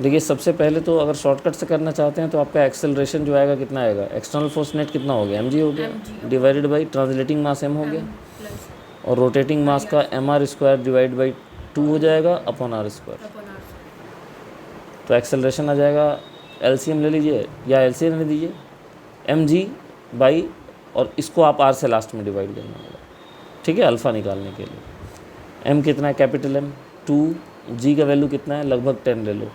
देखिए सबसे पहले तो अगर शॉर्टकट से करना चाहते हैं तो आपका एक्सेलरेशन जो आएगा कितना आएगा, एक्सटर्नल फोर्स नेट कितना हो गया, mg हो गया, divided by translating mass m हो गया, और रोटेटिंग मास का mr² डिवाइड बाई 2 हो जाएगा अपॉन r²। तो एक्सेलरेशन आ जाएगा, एलसीएम ले लीजिए या एलसीएम ले दीजिए, mg बाई, और इसको आप r से लास्ट में डिवाइड करना होगा, ठीक है, अल्फ़ा निकालने के लिए। m कितना है, कैपिटल M 2, g का वैल्यू कितना है, लगभग 10 ले लो,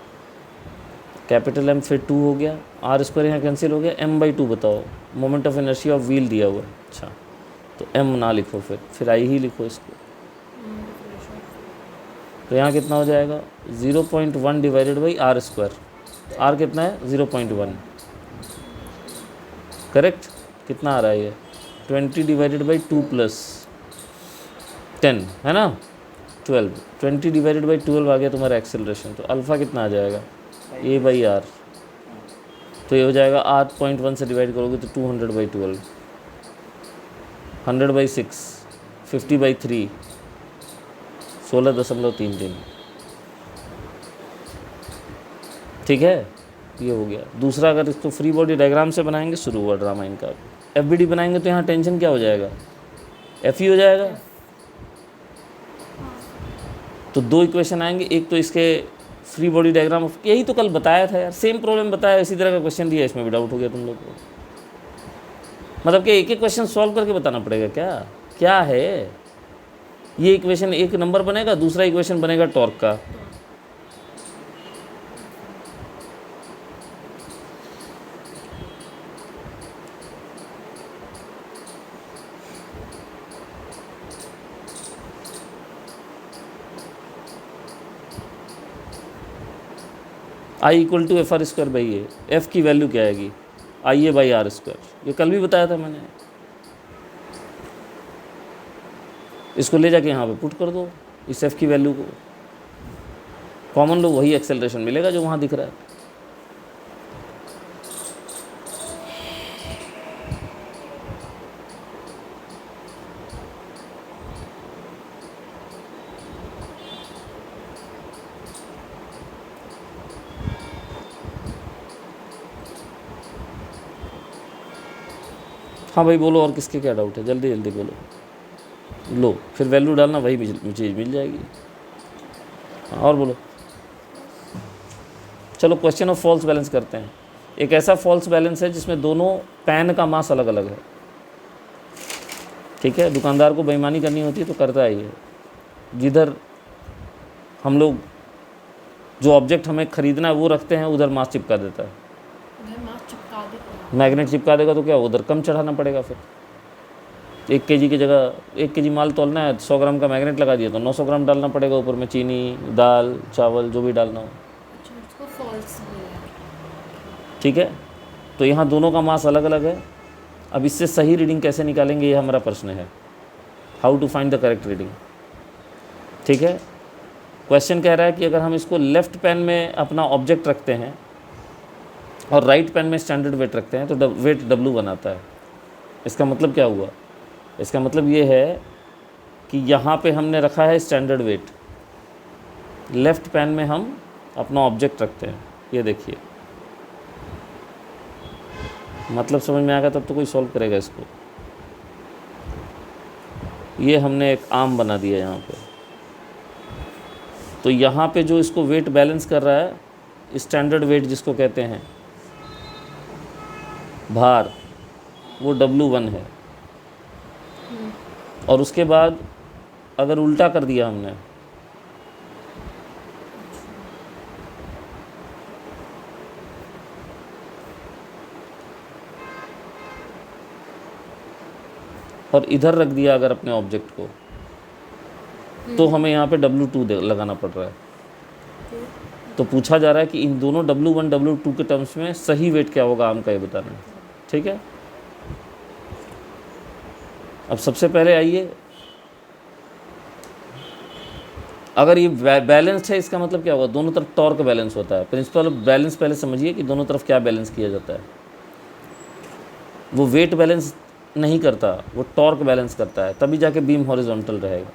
कैपिटल M फिर 2 हो गया, r² यहाँ कैंसिल हो गया, m/2 बताओ, moment of inertia of wheel दिया हुआ है। अच्छा, तो m ना लिखो, फिर I ही लिखो इसको। तो यहाँ कितना हो जाएगा, 0.1 डिवाइडेड बाई r², r कितना है 0.1, करेक्ट। कितना आ रहा है ये, 20 डिवाइडेड बाई 2 प्लस 10 है ना, 12, 20 डिवाइडेड बाई 12 आ गया तुम्हारा एक्सेलरेशन। तो अल्फ़ा कितना आ जाएगा, a/r, तो ये हो जाएगा r.1 से डिवाइड करोगे तो 200/12, 100/6, 50/3, 16.33, ठीक है, ये हो गया। दूसरा, अगर इसको फ्री बॉडी डायग्राम से बनाएंगे, शुरू हुआ ड्रामा इनका। FBD बनाएंगे तो यहाँ टेंशन क्या हो जाएगा, FE हो जाएगा। तो दो इक्वेशन आएंगे, एक तो इसके फ्री बॉडी डायग्राम, यही तो कल बताया था यार, सेम प्रॉब्लम बताया, इसी तरह का क्वेश्चन दिया, इसमें भी डाउट हो गया तुम लोग को। मतलब कि एक एक क्वेश्चन सॉल्व करके बताना पड़ेगा क्या, क्या है ये इक्वेशन, एक नंबर बनेगा, दूसरा इक्वेशन बनेगा टॉर्क का। I = FR² by A, F की वैल्यू क्या आएगी, IA/r², ये कल भी बताया था मैंने। इसको ले जाके यहाँ पे पुट कर दो, इस F की वैल्यू को कॉमन लो, वही एक्सेलरेशन मिलेगा जो वहाँ दिख रहा है। हाँ भाई बोलो, और किसके क्या डाउट है, जल्दी जल्दी बोलो, लो फिर वैल्यू डालना, वही चीज़ मिल जाएगी। हाँ और बोलो। चलो क्वेश्चन ऑफ फॉल्स बैलेंस करते हैं। एक ऐसा फॉल्स बैलेंस है जिसमें दोनों पैन का मास अलग अलग है, ठीक है। दुकानदार को बेईमानी करनी होती है तो करता ही है, जिधर हम लोग जो ऑब्जेक्ट हमें ख़रीदना है वो रखते हैं, उधर मास चिपका देता है, मैग्नेट चिपका देगा, तो क्या उधर कम चढ़ाना पड़ेगा। फिर 1 kg की जगह 1 kg माल तोलना है, 100 ग्राम का मैग्नेट लगा दिया तो 900 ग्राम डालना पड़ेगा ऊपर में, चीनी, दाल, चावल, जो भी डालना हो, ठीक है। तो यहाँ दोनों का मास अलग अलग है। अब इससे सही रीडिंग कैसे निकालेंगे, ये हमारा प्रश्न है, how to find the correct reading, ठीक है। क्वेश्चन कह रहा है कि अगर हम इसको लेफ़्ट पेन में अपना ऑब्जेक्ट रखते हैं और राइट पेन में स्टैंडर्ड वेट रखते हैं तो वेट W बनाता है। इसका मतलब क्या हुआ, इसका मतलब ये है कि यहाँ पे हमने रखा है स्टैंडर्ड वेट, लेफ़्ट पेन में हम अपना ऑब्जेक्ट रखते हैं, ये देखिए, मतलब समझ में आएगा तब तो कोई सॉल्व करेगा इसको। ये हमने एक आर्म बना दिया यहाँ पे, तो यहाँ पे जो इसको वेट बैलेंस कर रहा है, स्टैंडर्ड वेट जिसको कहते हैं, भार, वो W1 है। और उसके बाद अगर उल्टा कर दिया हमने, और इधर रख दिया अगर अपने ऑब्जेक्ट को, तो हमें यहाँ पे W2 लगाना पड़ रहा है। तो पूछा जा रहा है कि इन दोनों W1 W2 के टर्म्स में सही वेट क्या होगा आर्म का, ये बताना है, ठीक है। अब सबसे पहले आइए, अगर ये बैलेंस्ड है, इसका मतलब क्या होगा, दोनों तरफ टॉर्क बैलेंस होता है। प्रिंसिपल ऑफ बैलेंस पहले समझिए कि दोनों तरफ क्या बैलेंस किया जाता है। वो वेट बैलेंस नहीं करता, वो टॉर्क बैलेंस करता है, तभी जाके बीम हॉरिजॉन्टल रहेगा।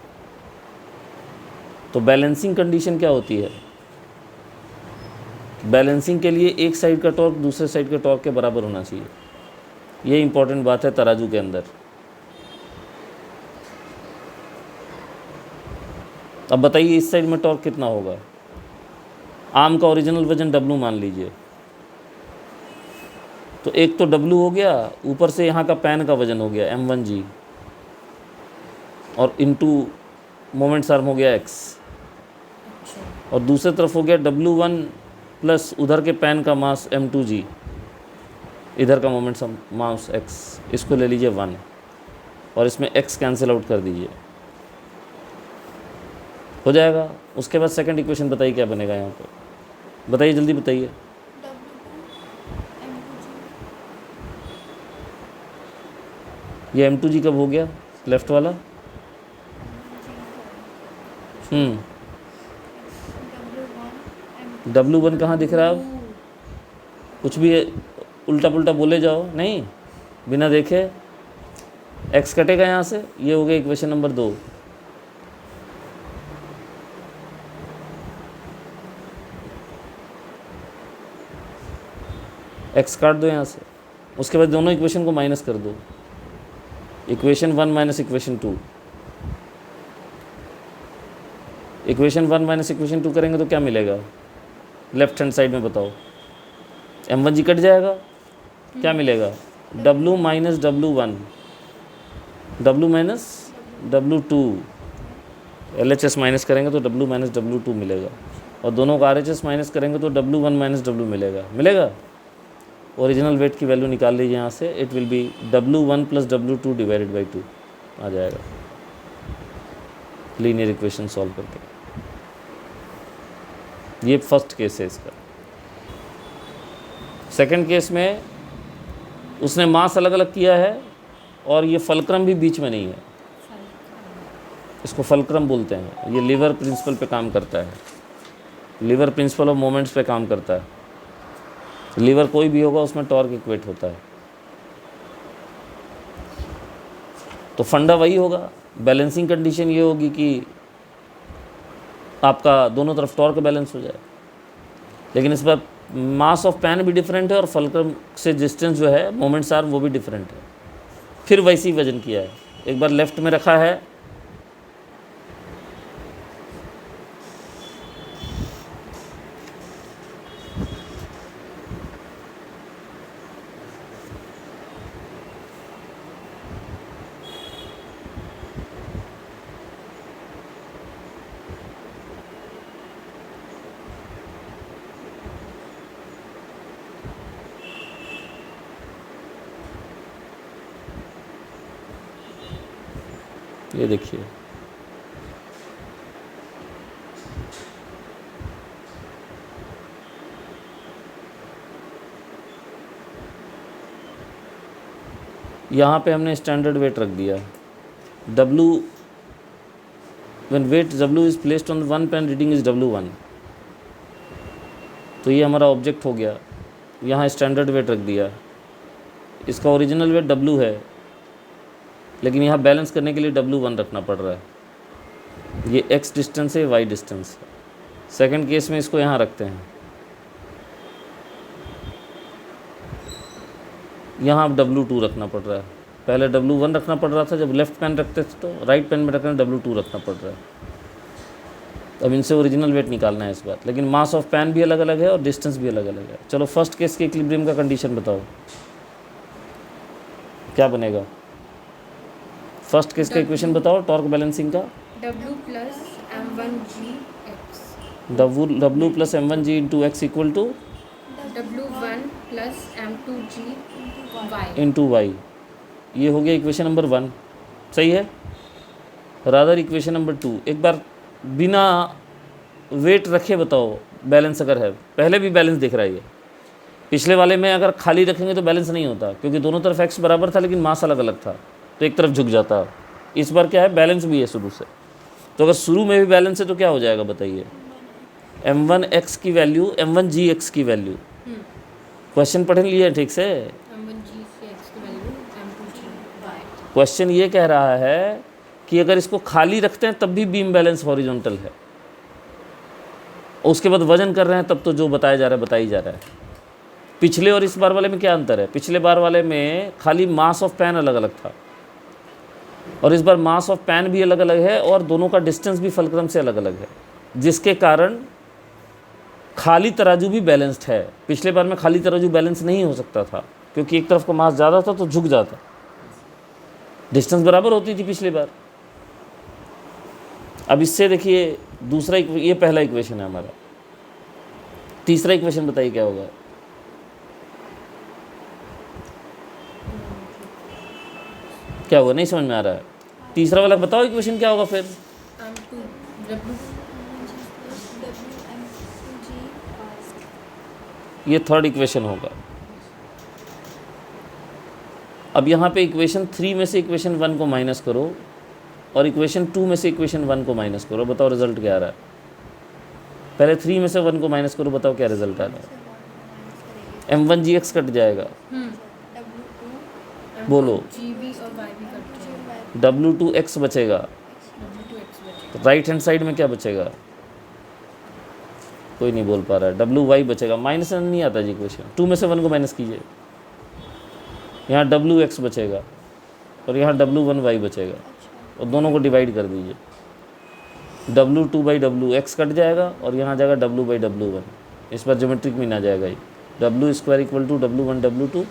तो बैलेंसिंग कंडीशन क्या होती है, बैलेंसिंग के लिए एक साइड का टॉर्क दूसरे साइड के टॉर्क के बराबर होना चाहिए। ये इंपॉर्टेंट बात है तराजू के अंदर। अब बताइए इस साइड में टॉर्क कितना होगा। आर्म का ओरिजिनल वजन W मान लीजिए, तो एक तो W हो गया, ऊपर से यहाँ का पैन का वजन हो गया M1G, और इनटू मोमेंट्स आर्म हो गया X, और दूसरी तरफ हो गया W1 प्लस उधर के पैन का मास M2G, इधर का मोमेंट्स मास X, इसको ले लीजिए 1 और इसमें X कैंसिल आउट कर दीजिए, हो जाएगा। उसके बाद सेकंड इक्वेशन बताइए क्या बनेगा यहाँ पर, बताइए जल्दी बताइए। ये M2G कब हो गया लेफ्ट वाला? W1 कहाँ दिख रहा है अब? कुछ भी उल्टा पुल्टा बोले जाओ नहीं, बिना देखे। X कटेगा यहाँ से, ये हो गया इक्वेशन नंबर 2। X काट दो यहाँ से, उसके बाद दोनों इक्वेशन को माइनस कर दो, equation 1 minus equation 2। Equation 1 minus equation 2 करेंगे तो क्या मिलेगा लेफ्ट हैंड साइड में बताओ? M1G कट जाएगा, क्या मिलेगा? W minus W1, W minus W2, LHS minus करेंगे तो W माइनस W2 मिलेगा, और दोनों का RHS माइनस करेंगे तो W1 माइनस W मिलेगा। ओरिजिनल वेट की वैल्यू निकाल लीजिए यहाँ से, it will be W1 plus W2 divided by 2 आ जाएगा लीनियर इक्वेशन सॉल्व करके। ये फर्स्ट केस है इसका। सेकंड केस में उसने मास अलग अलग किया है और ये फलक्रम भी बीच में नहीं है, इसको फलक्रम बोलते हैं। ये लीवर प्रिंसिपल पे काम करता है, लीवर प्रिंसिपल ऑफ मोमेंट्स पे काम करता है। लीवर कोई भी होगा उसमें टॉर्क इक्वेट होता है, तो फंडा वही होगा। बैलेंसिंग कंडीशन ये होगी कि आपका दोनों तरफ टॉर्क बैलेंस हो जाए, लेकिन इस बार मास ऑफ पैन भी डिफरेंट है और फलक्रम से डिस्टेंस जो है मोमेंट्स आर वो भी डिफरेंट है। फिर वैसे ही वजन किया है, एक बार लेफ्ट में रखा है, ये देखिए यहाँ पे हमने स्टैंडर्ड वेट रख दिया। W when weight W is placed on one pen reading is W1, तो ये हमारा ऑब्जेक्ट हो गया। यहाँ स्टैंडर्ड वेट रख दिया, इसका ओरिजिनल वेट W है, लेकिन यहाँ बैलेंस करने के लिए W1 रखना पड़ रहा है। ये X डिस्टेंस है, Y डिस्टेंस है। सेकंड केस में इसको यहाँ रखते हैं, यहाँ अब W2 रखना पड़ रहा है। पहले W1 रखना पड़ रहा था जब लेफ्ट पेन रखते थे, तो राइट पेन में रखना W2 रखना पड़ रहा है। अब इनसे ओरिजिनल वेट निकालना है इस बार, लेकिन मास ऑफ पैन भी अलग अलग है और डिस्टेंस भी अलग अलग है। चलो फर्स्ट केस के इक्विलिब्रियम का कंडीशन बताओ क्या बनेगा। फर्स्ट केस का इक्वेशन बताओ टॉर्क बैलेंसिंग का। W plus M1G X, W plus M1G into x equal to W1 plus M2G Y into y. ये हो गया इक्वेशन नंबर 1, सही है। रादर इक्वेशन नंबर 2, एक बार बिना वेट रखे बताओ बैलेंस अगर है। पहले भी बैलेंस दिख रहा है, ये पिछले वाले में अगर खाली रखेंगे तो बैलेंस नहीं होता, क्योंकि दोनों तरफ एक्स बराबर था लेकिन मास अलग अलग था, तो एक तरफ झुक जाता। इस बार क्या है, बैलेंस भी है शुरू से। तो अगर शुरू में भी बैलेंस है तो क्या हो जाएगा बताइए। M1X की वैल्यू M1GX की वैल्यू, क्वेश्चन पढ़ लिए ठीक से। M1G से X की वैल्यू M2G Y। क्वेश्चन ये कह रहा है कि अगर इसको खाली रखते हैं तब भी बीम बैलेंस हॉरिजॉन्टल है, और उसके बाद वजन कर रहे हैं तब तो जो बताया जा रहा है बताई जा रहा है। पिछले और इस बार वाले में क्या अंतर है? पिछले बार वाले में खाली मास ऑफ पैन अलग अलग था और इस बार मास ऑफ पैन भी अलग अलग है और दोनों का डिस्टेंस भी फलक्रम से अलग अलग है, जिसके कारण खाली तराजू भी बैलेंस्ड है। पिछले बार में खाली तराजू बैलेंस नहीं हो सकता था क्योंकि एक तरफ का मास ज़्यादा था तो झुक जाता, डिस्टेंस बराबर होती थी पिछली बार। अब इससे देखिए दूसरा, ये पहला इक्वेशन है हमारा। तीसरा इक्वेशन बताइए क्या होगा? क्या होगा? नहीं समझ में आ रहा है? तीसरा वाला बताओ इक्वेशन क्या होगा फिर? ये थर्ड इक्वेशन होगा। अब यहाँ पे इक्वेशन 3 में से इक्वेशन 1 को माइनस करो और इक्वेशन 2 में से इक्वेशन 1 को माइनस करो, बताओ रिजल्ट क्या आ रहा है? पहले 3 में से 1 को माइनस करो, बताओ क्या रिजल्ट आ रहा है? m1gx कट जाएगा, बोलो। GB और Y भी कट जाएगा, w2x बचेगा, W2X बचेगा। तो राइट हैंड साइड में क्या बचेगा? कोई नहीं बोल पा रहा है। wy बचेगा, माइनस नहीं आता जी इक्वेशन। 2 में से 1 को माइनस कीजिए, यहाँ wx बचेगा और यहाँ w1y बचेगा और दोनों को डिवाइड कर दीजिए। w2/wx कट जाएगा और यहाँ जाएगा w/w1। इस बार ज्योमेट्रिक मीन आ जाएगा ये, w² = w1 w2,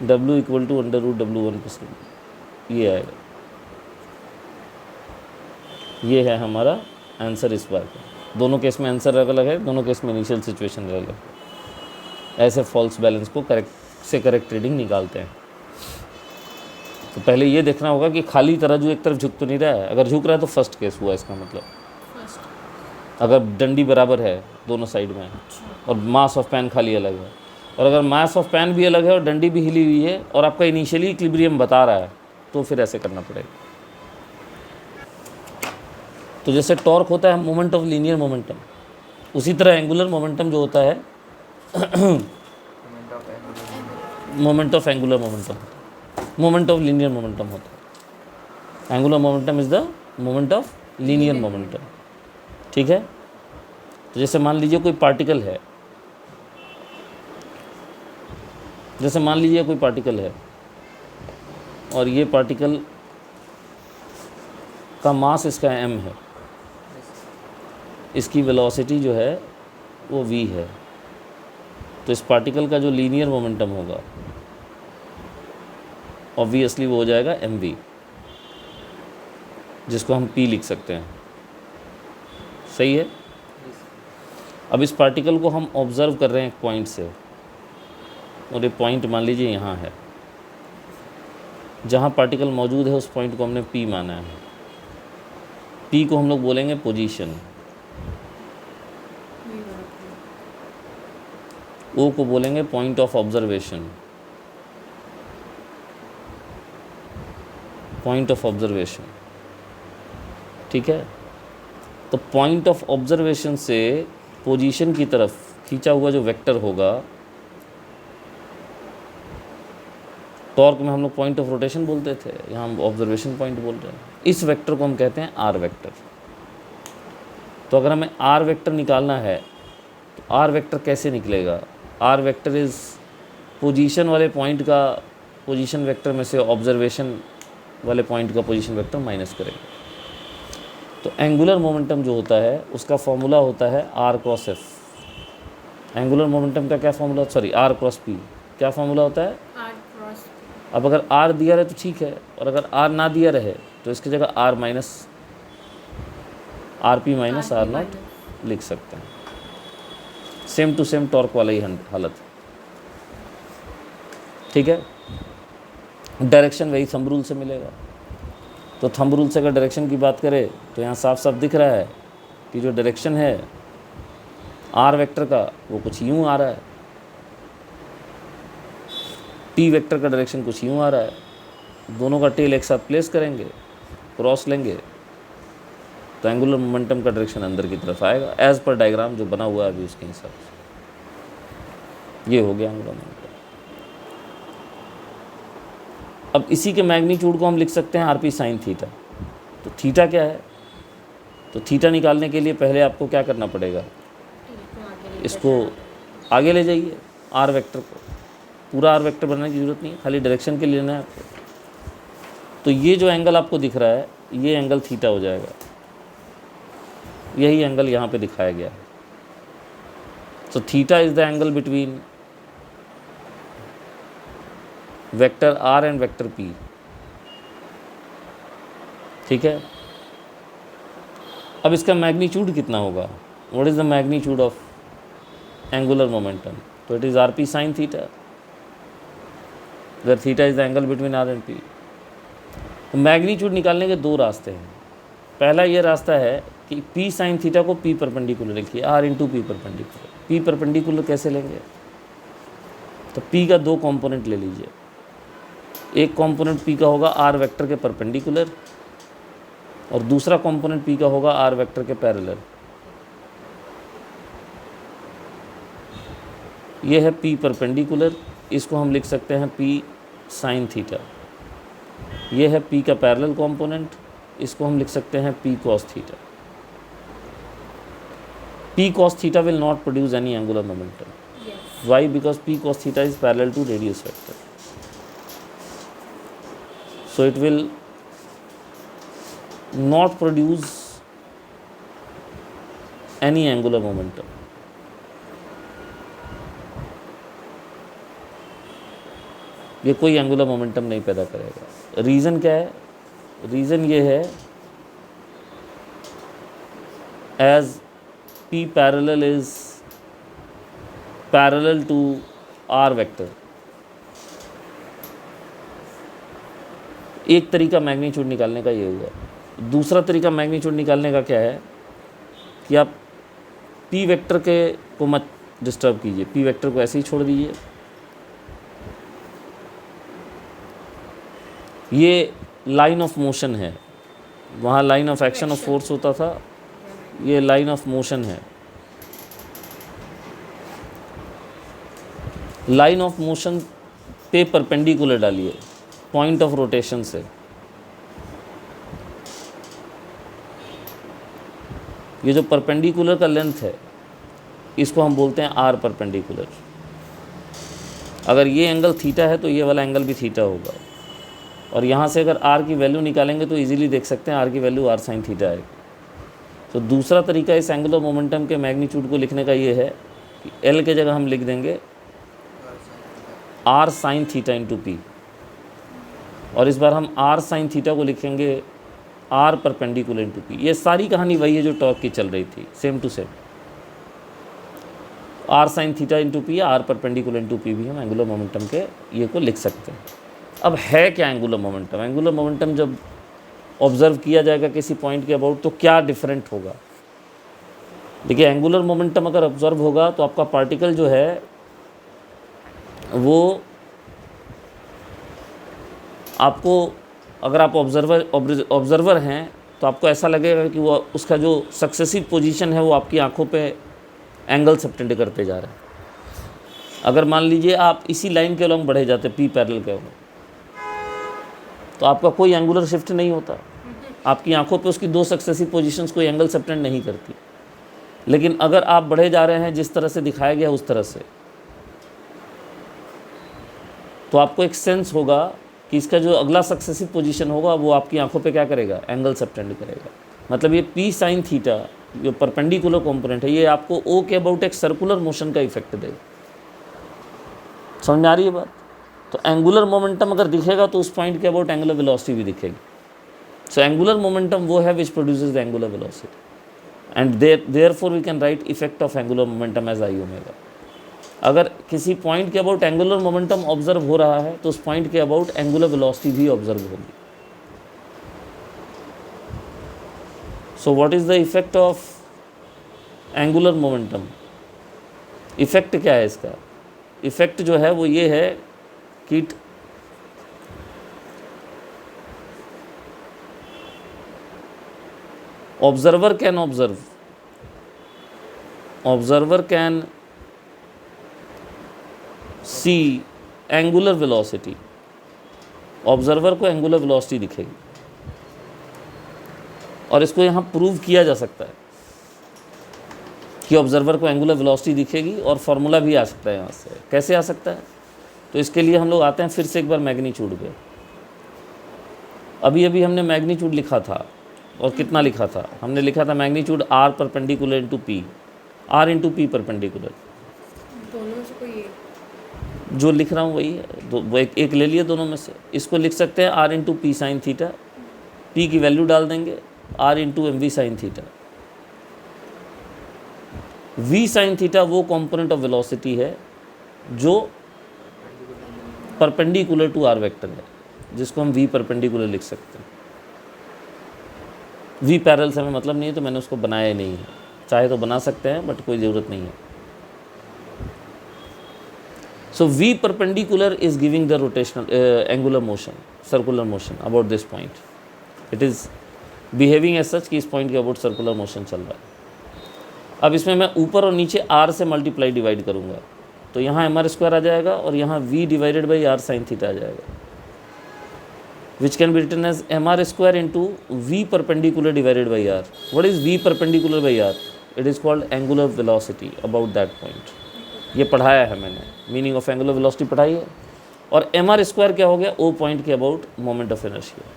w = √w1+, ये आएगा। ये है हमारा आंसर इस बार का। दोनों केस में आंसर अलग अलग है, दोनों केस में इनिशियल सिचुएशन अलग है। ऐसे फॉल्स बैलेंस को करेक्ट रीडिंग निकालते हैं। तो पहले ये देखना होगा कि खाली तराजू एक तरफ झुक तो नहीं रहा है। अगर झुक रहा है तो फर्स्ट केस हुआ इसका मतलब। अगर डंडी बराबर है दोनों साइड में और मास ऑफ पैन खाली अलग है, और अगर मास ऑफ पैन भी अलग है और डंडी भी हिली हुई है और आपका इनिशियली इक्विलिब्रियम बता रहा है, तो फिर ऐसे करना पड़ेगा। तो जैसे टॉर्क होता है मोमेंट ऑफ लीनियर मोमेंटम, उसी तरह एंगुलर मोमेंटम जो होता है moment of angular momentum, moment of linear momentum होता है। Angular momentum is the moment of linear momentum, ठीक है। तो जैसे मान लीजिए कोई पार्टिकल है, जैसे मान लीजिए कोई पार्टिकल है और ये पार्टिकल का मास इसका m है, इसकी वेलोसिटी जो है वो v है, तो इस पार्टिकल का जो लीनियर मोमेंटम होगा ऑब्वियसली वो हो जाएगा mv, जिसको हम p लिख सकते हैं। सही है। अब इस पार्टिकल को हम ऑब्ज़र्व कर रहे हैं एक पॉइंट से, और ये पॉइंट मान लीजिए यहाँ है। जहाँ पार्टिकल मौजूद है उस पॉइंट को हमने p माना है। p को हम लोग बोलेंगे पोजीशन, o को बोलेंगे point of observation, point of observation, ठीक है। तो पॉइंट ऑफ ऑब्जर्वेशन से पोजीशन की तरफ खींचा हुआ जो वेक्टर होगा, टॉर्क में हम लोग पॉइंट ऑफ रोटेशन बोलते थे, यहाँ हम ऑब्जर्वेशन पॉइंट बोल रहे हैं। इस वेक्टर को हम कहते हैं आर वेक्टर। तो अगर हमें आर वेक्टर निकालना है तो आर वेक्टर कैसे निकलेगा? आर वेक्टर इज़ पोजीशन वाले पॉइंट का पोजीशन वेक्टर में से ऑब्जर्वेशन वाले पॉइंट का पोजीशन वेक्टर माइनस करेंगे। तो एंगुलर मोमेंटम जो होता है उसका फॉर्मूला होता है r cross f। Angular momentum का क्या formula, sorry r cross p, क्या फॉर्मूला होता है? R cross. अब अगर r दिया रहे तो ठीक है, और अगर r ना दिया रहे तो इसकी जगह r minus rp minus r not लिख सकते हैं। सेम टू सेम टॉर्क वाला ही हालत, ठीक है। डायरेक्शन वही थंब रूल से मिलेगा। तो थंब रूल से अगर डायरेक्शन की बात करें तो यहाँ साफ साफ दिख रहा है कि जो डायरेक्शन है आर वेक्टर का वो कुछ यूँ आ रहा है, पी वेक्टर का डायरेक्शन कुछ यूँ आ रहा है। दोनों का टेल एक साथ प्लेस करेंगे, क्रॉस लेंगे, तो एंगुलर मोमेंटम का डायरेक्शन अंदर की तरफ आएगा एज पर डायग्राम जो बना हुआ है अभी उसके हिसाब से। ये हो गया एंगुलर मोमेंटम। अब इसी के मैग्नीट्यूड को हम लिख सकते हैं आर पी साइन थीटा। तो थीटा क्या है? तो थीटा निकालने के लिए पहले आपको क्या करना पड़ेगा, को आगे ले इसको आगे ले जाइए, आर वेक्टर को। पूरा आर वेक्टर बनाने की ज़रूरत नहीं है, खाली डायरेक्शन के लिए लेना है आपको। तो ये जो एंगल आपको दिख रहा है ये एंगल थीटा हो जाएगा, यही एंगल यहाँ पे दिखाया गया है। So theta is the angle between vector r and vector p. ठीक है, अब इसका मैग्नीट्यूड कितना होगा, what is the magnitude of angular momentum, तो it is r p sine theta, where theta is the angle between r and p. तो magnitude निकालने के दो रास्ते हैं। पहला ये रास्ता है कि पी साइन थीटा को पी परपेंडिकुलर लिखिए, r into p perpendicular. P perpendicular कैसे लेंगे, तो पी का दो कंपोनेंट ले लीजिए। एक कंपोनेंट पी का होगा आर वेक्टर के परपेंडिकुलर और दूसरा कंपोनेंट पी का होगा आर वेक्टर के पैरेलल। ये है पी परपेंडिकुलर, इसको हम लिख सकते हैं पी साइन थीटा। ये है पी का पैरेलल कंपोनेंट, इसको हम लिख सकते हैं P cos theta. P cos theta will not produce any angular momentum. Yes. Why? Because p cos theta is parallel to radius vector. So it will not produce any angular momentum. ये कोई angular momentum नहीं पैदा करेगा। Reason क्या है, reason ये है as p parallel is parallel to r vector. एक तरीका मैग्नीट्यूड निकालने का ये हुआ। दूसरा तरीका मैग्नीट्यूड निकालने का क्या है कि आप p वेक्टर के को मत डिस्टर्ब कीजिए, p वेक्टर को ऐसे ही छोड़ दीजिए। ये लाइन ऑफ मोशन है, वहाँ line of action of force होता था, ये लाइन ऑफ मोशन है। लाइन ऑफ मोशन पे परपेंडिकुलर डालिए पॉइंट ऑफ रोटेशन से। ये जो परपेंडिकुलर का लेंथ है इसको हम बोलते हैं आर परपेंडिकुलर। अगर ये एंगल थीटा है तो ये वाला एंगल भी थीटा होगा। और यहाँ से अगर आर की वैल्यू निकालेंगे तो इजीली देख सकते हैं आर की वैल्यू आर साइन थीटा है। तो दूसरा तरीका इस एंगुलर मोमेंटम के मैग्नीट्यूड को लिखने का ये है कि एल के जगह हम लिख देंगे r sine theta into p, और इस बार हम आर साइन थीटा को लिखेंगे आर परपेंडिकुलर इंटू पी। ये सारी कहानी वही है जो टॉर्क की चल रही थी, same to same. R sine theta into p, r perpendicular into p भी हम एंगुलर मोमेंटम के ये को लिख सकते हैं। अब है क्या एंगुलर मोमेंटम? एंगुलर मोमेंटम जब ऑब्जर्व किया जाएगा किसी पॉइंट के अबाउट तो क्या डिफरेंट होगा। देखिए, एंगुलर मोमेंटम अगर ऑब्जर्व होगा तो आपका पार्टिकल जो है वो आपको, अगर आप ऑब्जर्वर हैं तो आपको ऐसा लगेगा कि वो उसका जो सक्सेसिव पोजीशन है वो आपकी आंखों पे एंगल सबटेंड करते जा रहा है। अगर मान लीजिए आप इसी लाइन के अलॉन्ग बढ़े जाते पी पैरेलल के अलॉन्ग, तो आपका कोई एंगुलर शिफ्ट नहीं होता, आपकी आंखों पे उसकी दो सक्सेसिव पोजीशंस कोई एंगल सबटेंड नहीं करती। लेकिन अगर आप बढ़े जा रहे हैं जिस तरह से दिखाया गया उस तरह से, तो आपको एक सेंस होगा कि इसका जो अगला सक्सेसिव पोजीशन होगा वो आपकी आंखों पे क्या करेगा, एंगल सबटेंड करेगा। मतलब ये पी साइन थीटा जो परपेंडिकुलर कंपोनेंट है ये आपको ओ के अबाउट एक सर्कुलर मोशन का इफेक्ट देगा। समझ में आ रही है बात? तो एंगुलर मोमेंटम अगर दिखेगा तो उस पॉइंट के अबाउट एंगुलर वेलोसिटी भी दिखेगी। सो एंगुलर मोमेंटम वो है which produces the angular velocity and therefore we can write effect of angular momentum as I omega. अगर किसी पॉइंट के अबाउट एंगुलर मोमेंटम ऑब्जर्व हो रहा है तो उस पॉइंट के अबाउट एंगुलर वेलोसिटी भी ऑब्जर्व होगी। So what is the effect of angular momentum? Effect क्या है इसका? इफेक्ट जो है वो ये है कि observer can see angular velocity. Observer को एंगुलर वेलोसिटी दिखेगी और इसको यहाँ प्रूव किया जा सकता है कि ऑब्जर्वर को एंगुलर वेलोसिटी दिखेगी और फॉर्मूला भी आ सकता है यहाँ से। कैसे आ सकता है? तो इसके लिए हम लोग आते हैं फिर से एक बार मैग्नीट्यूड पे। अभी अभी हमने मैग्नीट्यूड लिखा था और कितना लिखा था? हमने लिखा था magnitude r perpendicular into p, r into p perpendicular. दोनों में से कोई एक? जो लिख रहा हूँ वही है, वो एक ले लिए दोनों में से। इसको लिख सकते हैं r into p sine theta, p की वैल्यू डाल देंगे r into m v sine theta. V sine theta वो कंपोनेंट ऑफ वेलोसिटी है जो परपेंडिकुलर टू आर वेक्टर है, जिसको हम वी परपेंडिकुलर लिख सकते हैं। वी पैरेलल से हमें मतलब नहीं है तो मैंने उसको बनाया ही नहीं है, चाहे तो बना सकते हैं बट कोई ज़रूरत नहीं है। So v perpendicular is giving the rotational angular motion, circular motion about this point. It is behaving as such कि इस पॉइंट के अबाउट सर्कुलर मोशन चल रहा है। अब इसमें मैं ऊपर और नीचे आर से मल्टीप्लाई डिवाइड करूँगा तो यहाँ एम आर स्क्वायर आ जाएगा और यहाँ v divided by r sine theta आ जाएगा, which can be written as m r square into v perpendicular divided by r. What is v perpendicular by r? It is called angular velocity about that point. ये पढ़ाया है मैंने, meaning of angular velocity पढ़ाई है। और M r square क्या हो गया? ओ पॉइंट के अबाउट मोमेंट ऑफ इनर्शिया।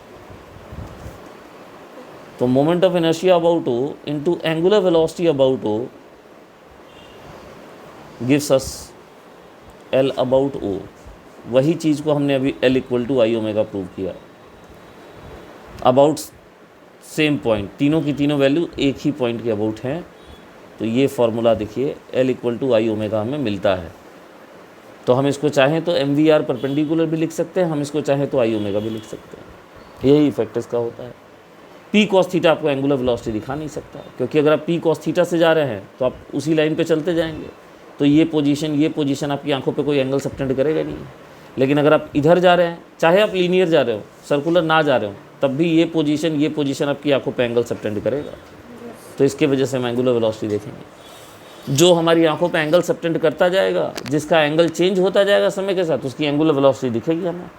तो moment of inertia about O into angular velocity about O gives us L about O. वही चीज़ को हमने अभी L equal to I omega prove किया। अबाउट सेम पॉइंट, तीनों की तीनों वैल्यू एक ही पॉइंट के अबाउट हैं। तो ये फॉर्मूला देखिए L equal to I omega हमें मिलता है। तो हम इसको चाहें तो एम वी आर परपेंडिकुलर भी लिख सकते हैं, हम इसको चाहें तो आई ओमेगा भी लिख सकते हैं। यही इफेक्ट इसका होता है। पी कॉस थीटा आपको एंगुलर वेलोसिटी दिखा नहीं सकता, क्योंकि अगर आप पी कॉस थीटा से जा रहे हैं तो आप उसी लाइन पे चलते जाएंगे, तो ये पोजीशन आपकी आंखों पे कोई एंगल सबटेंड करेगा नहीं। लेकिन अगर आप इधर जा रहे हैं, चाहे आप लीनियर जा रहे हो, सर्कुलर ना जा रहे हो, तब भी ये पोजीशन आपकी आंखों पे एंगल सबटेंड करेगा। तो इसके वजह से हम एंगुलर वेलोसिटी देखेंगे। जो हमारी आंखों पे एंगल सबटेंड करता जाएगा, जिसका एंगल चेंज होता जाएगा समय के साथ, उसकी एंगुलर वेलोसिटी दिखेगी हमें,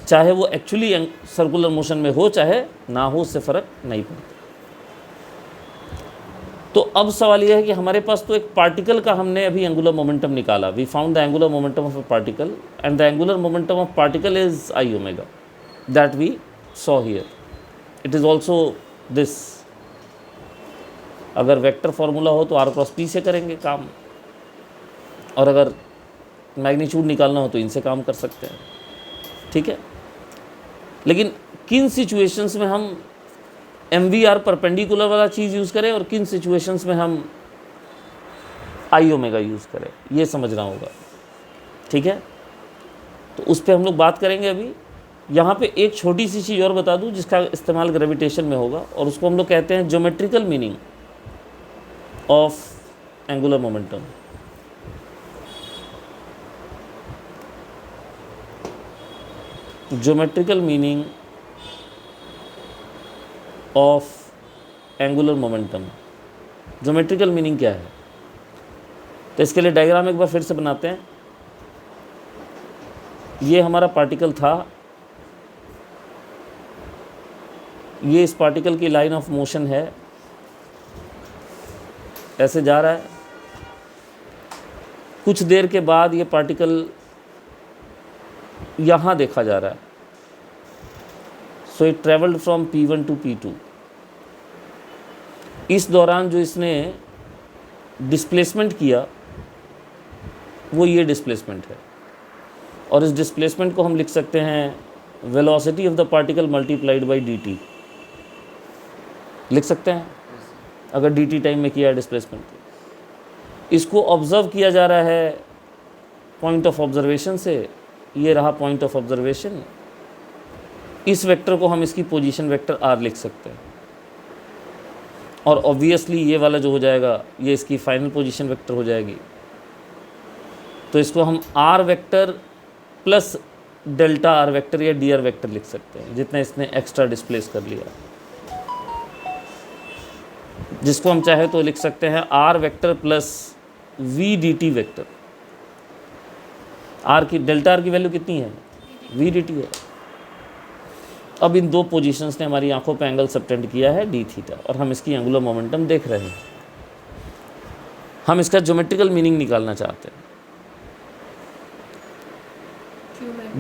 चाहे वो एक्चुअली सर्कुलर मोशन में हो चाहे ना हो, उससे फ़र्क नहीं पड़ता। तो अब सवाल यह है कि हमारे पास तो एक पार्टिकल का हमने अभी एंगुलर मोमेंटम निकाला। We found the angular momentum of a particle and the angular momentum of particle is I omega that we saw here. It is also this. अगर वेक्टर फार्मूला हो तो आर क्रॉस पी से करेंगे काम, और अगर magnitude निकालना हो तो इनसे काम कर सकते हैं। ठीक है, लेकिन किन सिचुएशंस में हम एम वी आर परपेंडिकुलर वाला चीज़ यूज़ करें और किन सिचुएशंस में हम आई ओमेगा यूज़ करें, ये समझना होगा। ठीक है, तो उस पर हम लोग बात करेंगे अभी। यहाँ पे एक छोटी सी चीज़ और बता दूँ जिसका इस्तेमाल ग्रेविटेशन में होगा, और उसको हम लोग कहते हैं geometrical meaning of angular momentum. Geometrical meaning of angular momentum. Geometrical meaning क्या है? तो इसके लिए डायग्राम एक बार फिर से बनाते हैं। ये हमारा पार्टिकल था, ये इस पार्टिकल की लाइन ऑफ मोशन है, ऐसे जा रहा है। कुछ देर के बाद ये पार्टिकल यहाँ देखा जा रहा है। So it travelled from P1 to P2। इस दौरान जो इसने डिस्प्लेसमेंट किया वो ये डिस्प्लेसमेंट है, और इस डिस्प्लेसमेंट को हम लिख सकते हैं velocity of the particle multiplied by dt। लिख सकते हैं अगर dt टाइम में किया है डिस्प्लेसमेंट। इसको ऑब्जर्व किया जा रहा है पॉइंट ऑफ ऑब्जर्वेशन से। ये रहा पॉइंट ऑफ ऑब्जर्वेशन। इस वेक्टर को हम इसकी पोजीशन वेक्टर r लिख सकते हैं, और ऑब्वियसली ये वाला जो हो जाएगा ये इसकी फाइनल पोजीशन वेक्टर हो जाएगी। तो इसको हम r vector plus delta r vector या dr वेक्टर लिख सकते हैं, जितना इसने एक्स्ट्रा डिस्प्लेस कर लिया। जिसको हम चाहे तो लिख सकते हैं r vector plus v dt vector. r की डेल्टा r की वैल्यू कितनी है? v dt है। अब इन दो पोजीशंस ने हमारी आंखों पे एंगल सबटेंड किया है डी थीटा, और हम इसकी एंगुलर मोमेंटम देख रहे हैं। हम इसका ज्योमेट्रिकल मीनिंग निकालना चाहते हैं।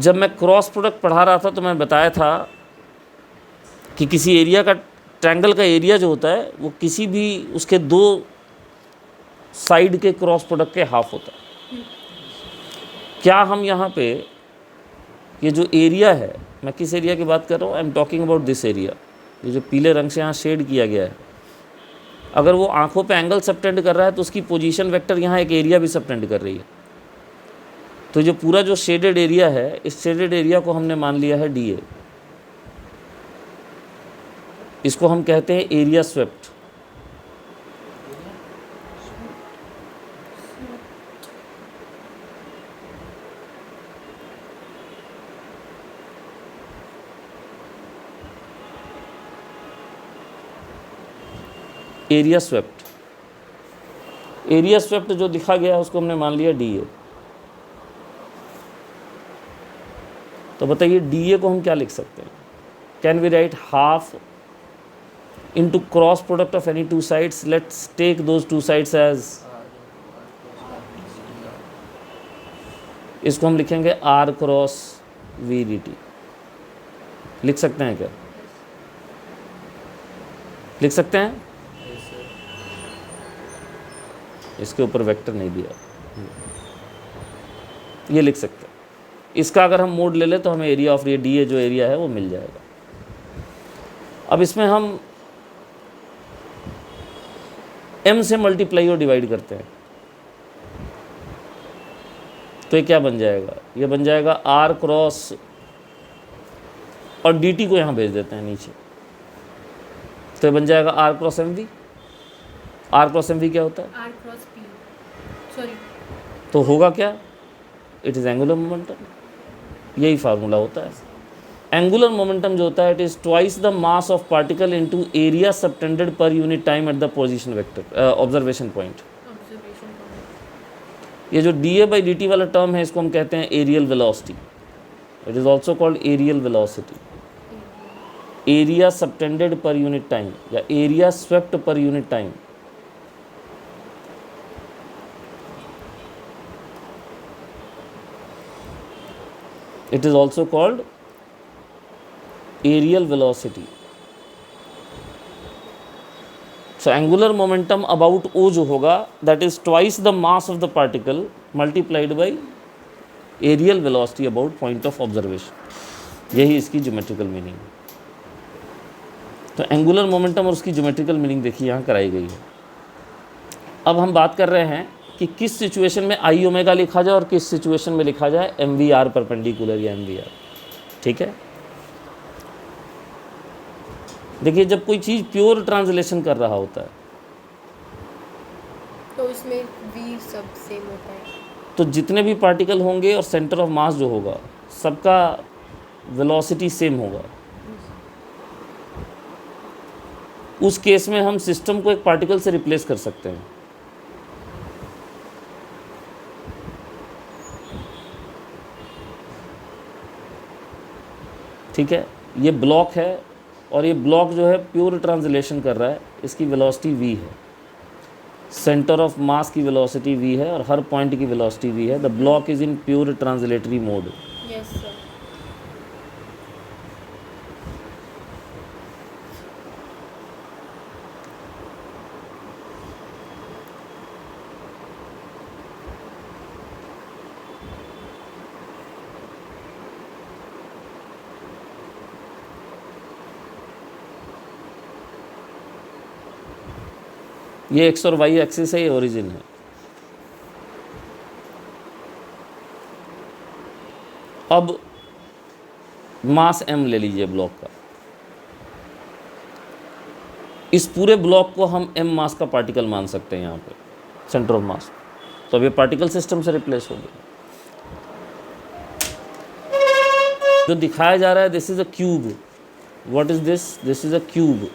जब मैं क्रॉस प्रोडक्ट पढ़ा रहा था तो मैं बताया था कि किसी एरिया का, ट्रायंगल का एरिया जो होता है वो किसी भी उसके दो साइड के क्रॉस प्रोडक्ट के हाफ होता है। क्या हम यहाँ पे ये जो एरिया है, मैं किस एरिया की बात कर रहा हूँ, I am talking about this area, ये जो पीले रंग से यहाँ शेड किया गया है, अगर वो आंखों पे एंगल सबटेंड कर रहा है तो उसकी पोजीशन वेक्टर यहाँ एक एरिया भी सबटेंड कर रही है। तो जो पूरा जो शेडेड एरिया है, इस शेडेड एरिया को हमने मान लिया है डी ए। इसको हम कहते हैं area swept. Area swept, area swept जो दिखा गया है उसको हमने मान लिया डी ए। तो बताइए डी ए को हम क्या लिख सकते हैं? Can we write half into cross product of any two sides? Let's take those two sides as, इसको हम लिखेंगे R क्रॉस V dt। लिख सकते हैं क्या? लिख सकते हैं? इसके ऊपर वेक्टर नहीं दिया, ये लिख सकते हैं। इसका अगर हम मोड ले ले तो हमें एरिया ऑफ ये डी ए जो एरिया है वो मिल जाएगा। अब इसमें हम m से मल्टीप्लाई और डिवाइड करते हैं तो ये क्या बन जाएगा? ये बन जाएगा r क्रॉस, और dt को यहाँ भेज देते हैं नीचे, तो ये बन जाएगा r cross m v. r cross m v क्या होता है? R cross P, सॉरी, तो होगा क्या? It is angular momentum. यही फार्मूला होता है। एंगुलर मोमेंटम जो होता है, it is twice the mass of particle into area subtended per unit time at the position vector observation point. Observation point. ये जो D A by d T वाला term है इसको हम कहते हैं areal velocity. It is also called areal velocity. Area subtended per unit time या area swept per unit time. It is also called areal velocity. So angular momentum about O जो होगा, that is twice the mass of the particle multiplied by areal velocity about point of observation. यही इसकी geometrical meaning है। तो angular momentum और उसकी geometrical meaning देखिए यहाँ कराई गई है। अब हम बात कर रहे हैं कि किस सिचुएशन में आई ओमेगा लिखा जाए और किस सिचुएशन में लिखा जाए एम वी आर परपेंडिकुलर या एम वी आर। ठीक है, देखिए जब कोई चीज़ प्योर ट्रांसलेशन कर रहा होता है तो इसमें V सब सेम होता है। तो जितने भी पार्टिकल होंगे और सेंटर ऑफ मास जो होगा सबका वेलोसिटी सेम होगा। उस केस में हम सिस्टम को एक पार्टिकल से रिप्लेस कर सकते हैं। ठीक है, ये ब्लॉक है और ये ब्लॉक जो है प्योर ट्रांसलेशन कर रहा है, इसकी वेलोसिटी v है। सेंटर ऑफ मास की वेलोसिटी v है और हर पॉइंट की वेलोसिटी v है। The block is in pure translatory mode. Yes sir. ये एक्स और वाई एक्सिस है, ये ओरिजिन है। अब मास m ले लीजिए ब्लॉक का। इस पूरे ब्लॉक को हम m मास का पार्टिकल मान सकते हैं यहाँ पे, सेंटर ऑफ मास। तो अब ये पार्टिकल सिस्टम से रिप्लेस हो गया। जो दिखाया जा रहा है, this is a cube. What is this? This is a cube,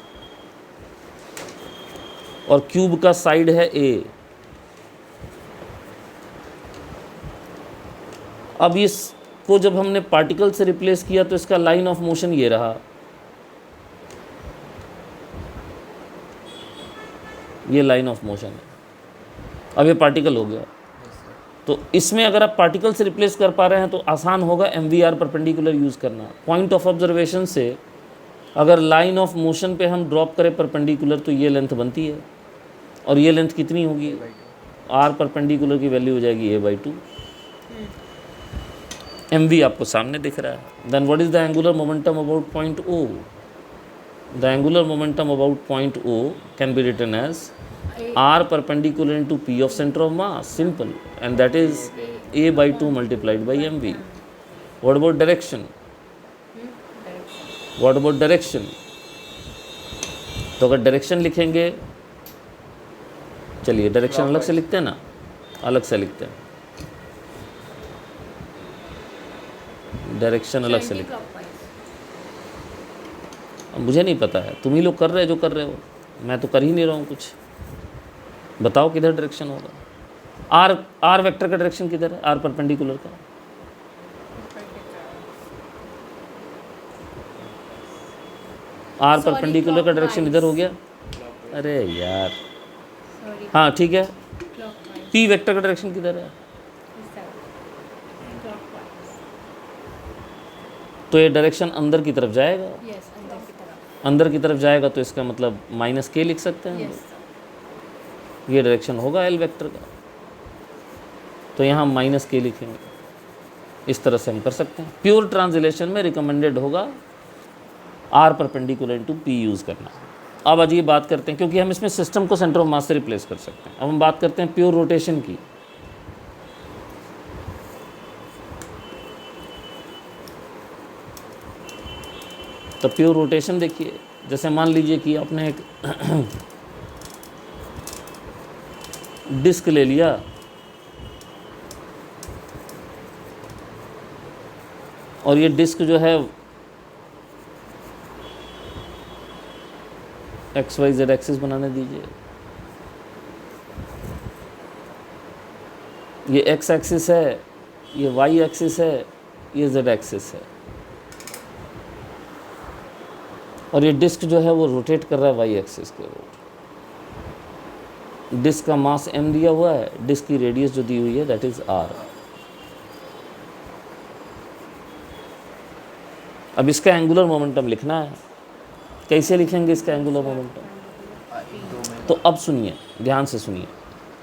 और क्यूब का साइड है a। अब इसको जब हमने पार्टिकल से रिप्लेस किया तो इसका लाइन ऑफ मोशन ये रहा, ये लाइन ऑफ मोशन है। अब ये पार्टिकल हो गया, तो इसमें अगर आप पार्टिकल से रिप्लेस कर पा रहे हैं तो आसान होगा MVR परपेंडिकुलर यूज़ करना। पॉइंट ऑफ ऑब्जर्वेशन से अगर लाइन ऑफ मोशन पे हम ड्रॉप करें परपेंडिकुलर तो ये लेंथ बनती है, और ये लेंथ कितनी होगी, R परपेंडिकुलर की वैल्यू हो जाएगी a/2। MV आपको सामने दिख रहा है। Then what is the angular momentum about point O? The angular momentum about point O can be written as R perpendicular into P of center of mass, simple, and that is a/2 multiplied by MV. What about direction? What about direction? तो अगर direction लिखेंगे, चलिए direction अलग से लिखते हैं ना, अलग से लिखते हैं, डायरेक्शन अलग से लिखते हैं। अब मुझे नहीं पता है, तुम ही लोग कर रहे जो कर रहे हो, मैं तो कर ही नहीं रहा हूँ कुछ। बताओ किधर डायरेक्शन होगा? आर वेक्टर का डायरेक्शन किधर है? आर परपेंडिकुलर का आर परपेंडिकुलर का डायरेक्शन इधर हो गया। अरे यार, हाँ ठीक है। पी वेक्टर का डायरेक्शन किधर है? तो ये डायरेक्शन अंदर की तरफ जाएगा। अंदर की तरफ जाएगा तो इसका मतलब -k लिख सकते हैं। ये डायरेक्शन होगा एल वेक्टर का, तो यहाँ हम -k लिखेंगे। इस तरह से हम कर सकते हैं। प्योर ट्रांसलेशन में रिकमेंडेड होगा R perpendicular into P use करना। अब आज ये बात करते हैं, क्योंकि हम इसमें सिस्टम को सेंटर ऑफ मास से रिप्लेस कर सकते हैं। अब हम बात करते हैं प्योर रोटेशन की। तो प्योर रोटेशन देखिए, जैसे मान लीजिए कि आपने एक डिस्क ले लिया, और ये डिस्क जो है XYZ एक्सिस बनाने दीजिए। ये X एक्सिस है, ये Y एक्सिस है, ये Z एक्सिस है, और ये डिस्क जो है वो रोटेट कर रहा है Y एक्सिस के ऊपर। डिस्क का मास m दिया हुआ है, डिस्क की रेडियस जो दी हुई है दैट इज r। अब इसका एंगुलर मोमेंटम लिखना है। कैसे लिखेंगे इसका एंगुलर मोमेंटम? तो अब सुनिए, ध्यान से सुनिए।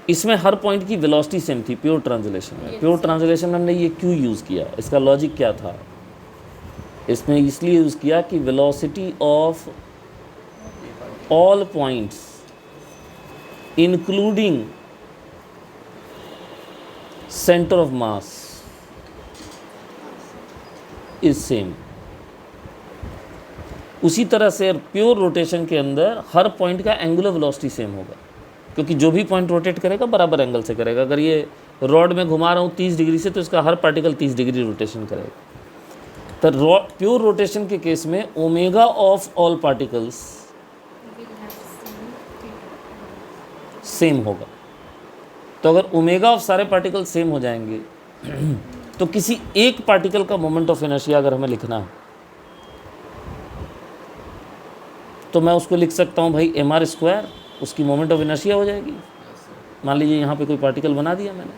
इसमें हर पॉइंट की वेलोसिटी सेम थी प्योर ट्रांसलेशन में। प्योर ट्रांसलेशन में हमने ये क्यों यूज़ किया, इसका लॉजिक क्या था? इसमें इसलिए यूज़ किया कि velocity of all points including centre of mass is same. उसी तरह से प्योर रोटेशन के अंदर हर पॉइंट का एंगुलर वेलोसिटी सेम होगा, क्योंकि जो भी पॉइंट रोटेट करेगा बराबर एंगल से करेगा। अगर ये रॉड में घुमा रहा हूँ 30 डिग्री से, तो इसका हर पार्टिकल 30 डिग्री रोटेशन करेगा। तो प्योर रोटेशन के केस में omega of all particles same होगा। तो अगर ओमेगा ऑफ सारे पार्टिकल सेम हो जाएंगे तो किसी एक पार्टिकल का मोमेंट ऑफ इनर्शिया अगर हमें लिखना है तो मैं उसको लिख सकता हूँ भाई mr², उसकी मोमेंट ऑफ इनर्शिया हो जाएगी। मान लीजिए यहाँ पे कोई पार्टिकल बना दिया मैंने,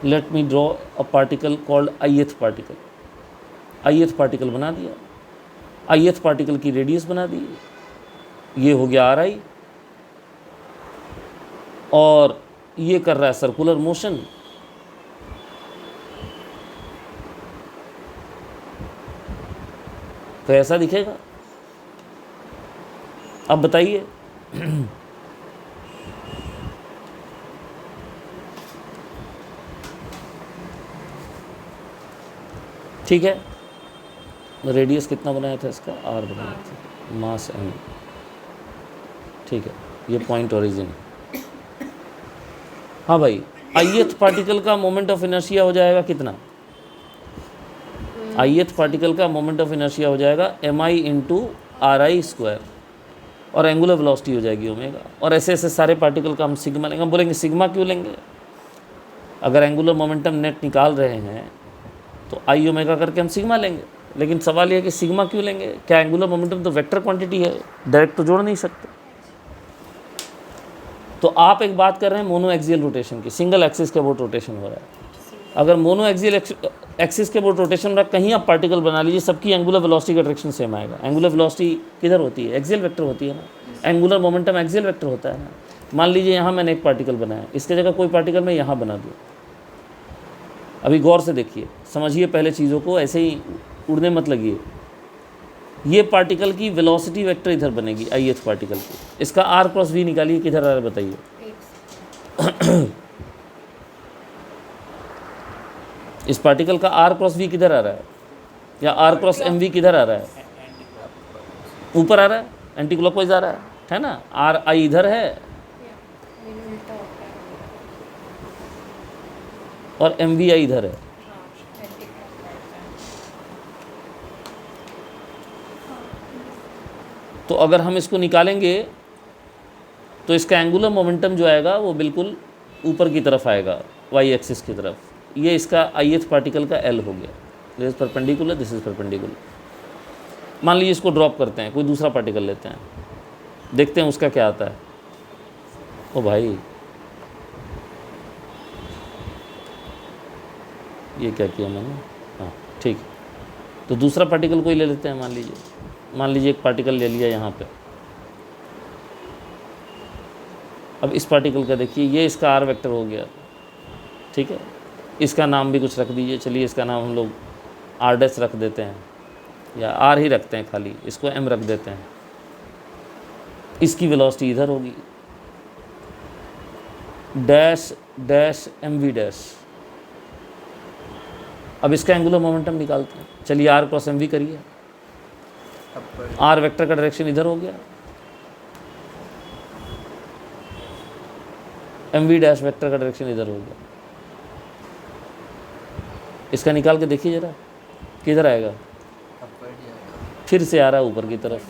let me draw a particle called ith particle. ith particle बना दिया, ith पार्टिकल की रेडियस बना दी, ये हो गया ri, और ये कर रहा है सर्कुलर मोशन। तो ऐसा दिखेगा। अब बताइए ठीक है, रेडियस कितना बनाया था इसका? r बनाया था, मास m। ठीक है, ये पॉइंट ओरिजिन। हाँ भाई, ith पार्टिकल का मोमेंट ऑफ इनर्शिया हो जाएगा कितना? ith पार्टिकल का मोमेंट ऑफ इनर्शिया हो जाएगा mi इंटू ri², और एंगुलर वेलोसिटी हो जाएगी ओमेगा। और ऐसे ऐसे सारे पार्टिकल का हम सिग्मा लेंगे। हम बोलेंगे सिग्मा क्यों लेंगे? अगर एंगुलर मोमेंटम नेट निकाल रहे हैं तो आई ओमेगा करके हम सिग्मा लेंगे। लेकिन सवाल ये है कि सिग्मा क्यों लेंगे? क्या एंगुलर मोमेंटम तो वेक्टर क्वांटिटी है, डायरेक्ट तो जोड़ नहीं सकते। तो आप एक बात कर रहे हैं मोनो एक्सियल रोटेशन की, सिंगल एक्सिस के अबाउट रोटेशन हो रहा है। अगर मोनो एक्सियल एक्सिस के अबाउट रोटेशन हो रहा है, कहीं आप पार्टिकल बना लीजिए, सबकी एंगुलर वेलोसिटी का डायरेक्शन सेम आएगा। एंगुलर वेलोसिटी किधर होती है? एक्सियल वेक्टर होती है ना। एंगुलर मोमेंटम एक्सियल वेक्टर होता है ना। मान लीजिए यहाँ मैंने एक पार्टिकल बनाया, इसके जगह कोई पार्टिकल मैं यहाँ बना दूँ। अभी गौर से देखिए, समझिए पहले चीज़ों को, ऐसे ही उड़ने मत लगिए। ये पार्टिकल की वेलोसिटी वेक्टर इधर बनेगी, ith पार्टिकल की। इसका r क्रॉस v निकालिए, किधर आ रहा है बताइए? इस पार्टिकल का r क्रॉस v किधर आ रहा है? या r क्रॉस mv किधर आ रहा है? ऊपर आ रहा है, एंटी क्लॉकवाइज आ रहा है ना। r i इधर है और mv i इधर है। तो अगर हम इसको निकालेंगे तो इसका एंगुलर मोमेंटम जो आएगा वो बिल्कुल ऊपर की तरफ आएगा, वाई एक्सिस की तरफ। ये इसका ith पार्टिकल का L हो गया। This is perpendicular, this is perpendicular. मान लीजिए इसको ड्रॉप करते हैं, कोई दूसरा पार्टिकल लेते हैं, देखते हैं उसका क्या आता है। ओ भाई, ये क्या किया मैंने? हाँ ठीक है, तो दूसरा पार्टिकल कोई ले लेते हैं। मान लीजिए एक पार्टिकल ले लिया यहाँ पे। अब इस पार्टिकल का देखिए, ये इसका r वेक्टर हो गया, ठीक है। इसका नाम भी कुछ रख दीजिए, चलिए इसका नाम हम लोग r डैश रख देते हैं, या r ही रखते हैं, खाली इसको m रख देते हैं। इसकी वेलोसिटी इधर होगी, डैश डैश mv डैश। अब इसका एंगुलर मोमेंटम निकालते हैं, चलिए r क्रॉस mv करिए। r वेक्टर का डायरेक्शन इधर हो गया, mv डैश वेक्टर का डायरेक्शन इधर हो गया। इसका निकाल के देखिए जरा, किधर आएगा? फिर से आ रहा है ऊपर की तरफ।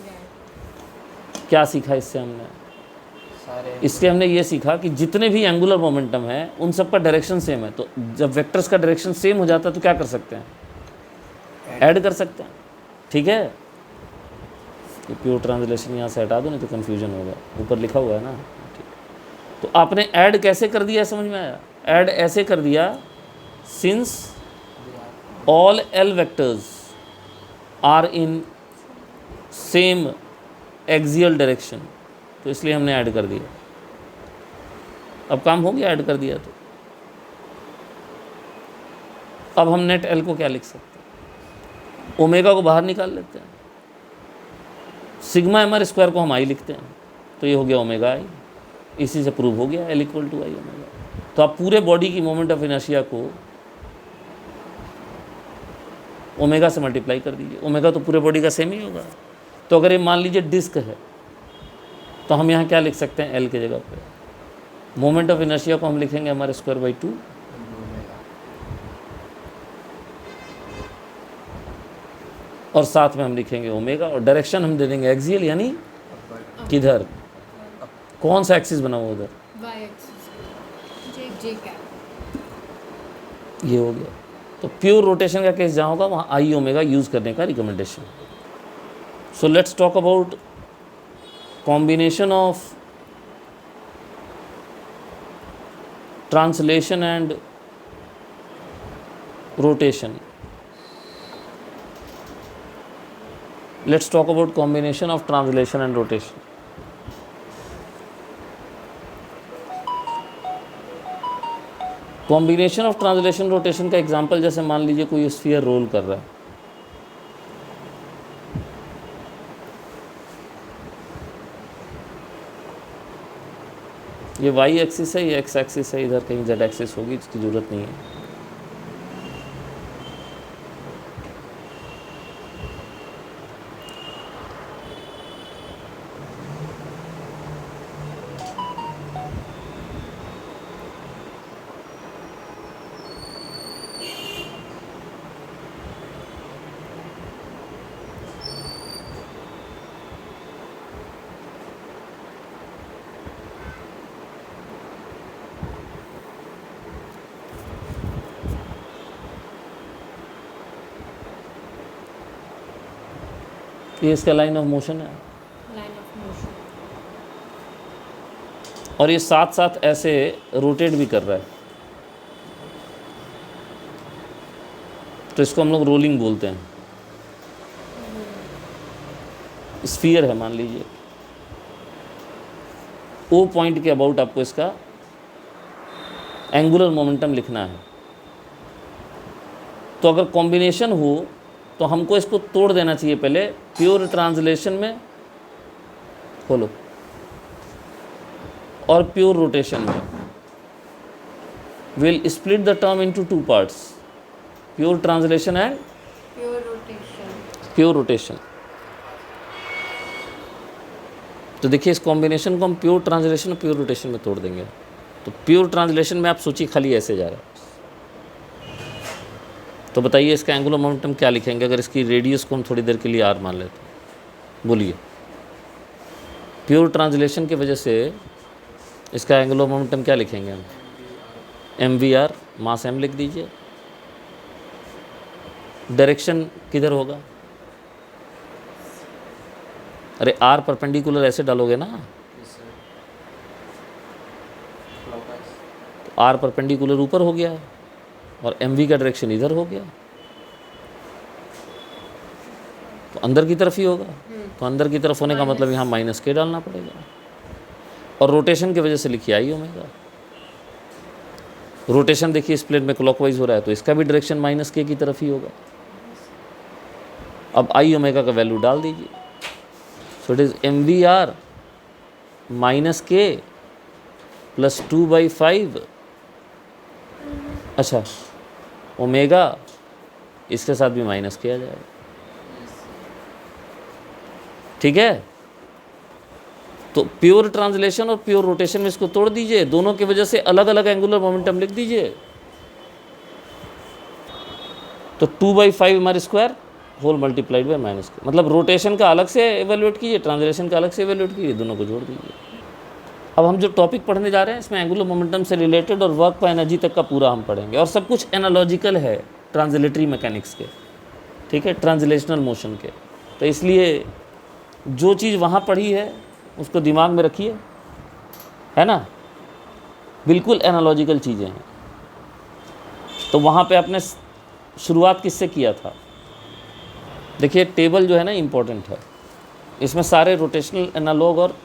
क्या सीखा इससे हमने? इससे हमने ये सीखा कि जितने भी एंगुलर मोमेंटम है उन सब का डायरेक्शन सेम है। तो जब वेक्टर्स का डायरेक्शन सेम हो जाता है तो क्या कर सकते हैं? ऐड कर सकते हैं, ठीक है। ये प्योर ट्रांसलेशन यहाँ से हटा दो, नहीं तो कन्फ्यूजन होगा। ऊपर लिखा हुआ है ना, ठीक। तो आपने ऐड कैसे कर दिया, समझ में आया? ऐड ऐसे कर दिया, since all L vectors are in same axial direction, तो इसलिए हमने ऐड कर दिया। अब काम हो गया, ऐड कर दिया। तो अब हम नेट एल को क्या लिख सकते हैं? ओमेगा को बाहर निकाल लेते हैं, सिग्मा एम आर स्क्वायर को हम आई लिखते हैं, तो ये हो गया ओमेगा आई। इसी से प्रूव हो गया L equal to I omega. तो आप पूरे बॉडी की मोमेंट ऑफ इनर्शिया को ओमेगा से मल्टीप्लाई कर दीजिए। ओमेगा तो पूरे बॉडी का सेम ही होगा। तो अगर ये मान लीजिए डिस्क है, तो हम यहाँ क्या लिख सकते हैं? L की जगह पे मोमेंट ऑफ इनर्शिया को हम लिखेंगे एम आर स्क्वायर बाई 2, और साथ में हम लिखेंगे ओमेगा, और डायरेक्शन हम दे देंगे एक्सियल, यानी किधर? कौन सा एक्सिस बना हुआ उधर? y axis j cap. ये हो गया। तो प्योर रोटेशन का केस जहाँ होगा वहाँ आई ओमेगा यूज़ करने का recommendation. So let's talk about combination of translation and rotation. Let's talk about combination of translation and rotation. Combination of translation rotation का एग्जांपल, जैसे मान लीजिए कोई स्फीयर रोल कर रहा है, ये वाई एक्सिस है, ये एक्स एक्सिस है, इधर कहीं जेड एक्सिस होगी, इसकी ज़रूरत नहीं है। ये इसका लाइन ऑफ मोशन है, लाइन ऑफ मोशन। और ये साथ साथ ऐसे रोटेट भी कर रहा है, तो इसको हम लोग रोलिंग बोलते हैं। स्फीयर है मान लीजिए, ओ पॉइंट के अबाउट आपको इसका एंगुलर मोमेंटम लिखना है। तो अगर कॉम्बिनेशन हो तो हमको इसको तोड़ देना चाहिए पहले प्योर ट्रांसलेशन में, खोलो, और प्योर रोटेशन में। Will split the term into two parts, pure translation and pure rotation. Pure rotation. तो देखिए इस कॉम्बिनेशन को हम प्योर ट्रांसलेशन और प्योर रोटेशन में तोड़ देंगे। तो प्योर ट्रांसलेशन में आप सोचिए खाली ऐसे जा रहा है, तो बताइए इसका एंगुलर मोमेंटम क्या लिखेंगे अगर इसकी रेडियस को हम थोड़ी देर के लिए आर मान लेते हैं? बोलिए। प्योर ट्रांसलेशन की वजह से इसका एंगुलर मोमेंटम क्या लिखेंगे हम? M v r, mass m लिख दीजिए। डायरेक्शन किधर होगा? अरे आर परपेंडिकुलर ऐसे डालोगे ना, तो आर परपेंडिकुलर ऊपर हो गया और एम वी का डायरेक्शन इधर हो गया, तो अंदर की तरफ ही होगा। तो अंदर की तरफ होने का मतलब यहाँ माइनस के डालना पड़ेगा। और रोटेशन की वजह से लिखिए आई ओमेगा। रोटेशन देखिए इस प्लेन में क्लॉकवाइज हो रहा है, तो इसका भी डायरेक्शन माइनस के की तरफ ही होगा। अब आई ओमेगा का वैल्यू डाल दीजिए। So it is m v r minus k plus 2/5। अच्छा, ओमेगा इसके साथ भी माइनस किया जाएगा, ठीक है। तो प्योर ट्रांसलेशन और प्योर रोटेशन में इसको तोड़ दीजिए, दोनों की वजह से अलग अलग एंगुलर मोमेंटम लिख दीजिए। तो 2/5 हमारे square whole multiplied by minus k, मतलब रोटेशन का अलग से एवेल्युएट कीजिए, ट्रांसलेशन का अलग से एवेल्युएट कीजिए, दोनों को जोड़ दीजिए। अब हम जो टॉपिक पढ़ने जा रहे हैं इसमें एंगुलर मोमेंटम से रिलेटेड और वर्क पर एनर्जी तक का पूरा हम पढ़ेंगे, और सब कुछ एनालॉजिकल है ट्रांसलेटरी मैकेनिक्स के, ठीक है, ट्रांसलेशनल मोशन के। तो इसलिए जो चीज़ वहाँ पढ़ी है उसको दिमाग में रखिए, है ना, बिल्कुल एनालॉजिकल चीज़ें हैं। तो वहाँ पे आपने शुरुआत किससे किया था? देखिए टेबल जो है ना इम्पोर्टेंट है, इसमें सारे रोटेशनल एनालॉग और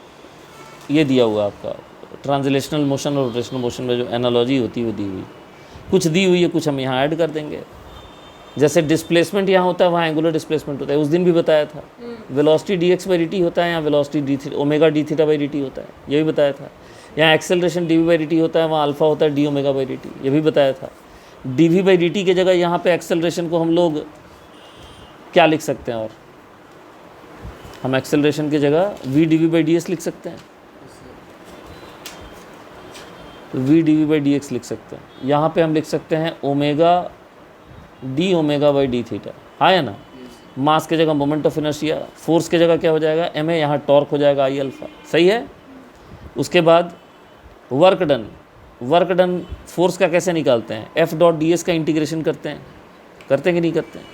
ये दिया हुआ आपका ट्रांसलेशनल मोशन और रोटेशनल मोशन में जो एनालॉजी होती है वो दी हुई, कुछ दी हुई है, कुछ हम यहाँ ऐड कर देंगे। जैसे डिस्प्लेसमेंट यहाँ होता है वहाँ एंगुलर डिस्प्लेसमेंट होता है, उस दिन भी बताया था। वेलोसिटी dx/dt होता है, यहाँ वेलोसिटी d ओमेगा dθ/dt होता है, ये भी बताया था। यहाँ एक्सेलरेशन dv/dt होता है, वहाँ अल्फा होता है d⍵/dt, ये भी बताया था। dv/dt की जगह यहाँ पे एक्सेलरेशन को हम लोग क्या लिख सकते हैं? और हम एक्सेलरेशन की जगह v dv/ds लिख सकते हैं, v dv/dx लिख सकते हैं। यहाँ पे हम लिख सकते हैं ओमेगा d⍵/d⁻, हाँ है ना। मास के जगह मोमेंट ऑफ इनर्शिया, फोर्स के जगह क्या हो जाएगा? ma, यहाँ टॉर्क हो जाएगा i अल्फा, सही है। उसके बाद work done, work done force का कैसे निकालते हैं? F.ds का इंटीग्रेशन करते हैं कि नहीं करते हैं?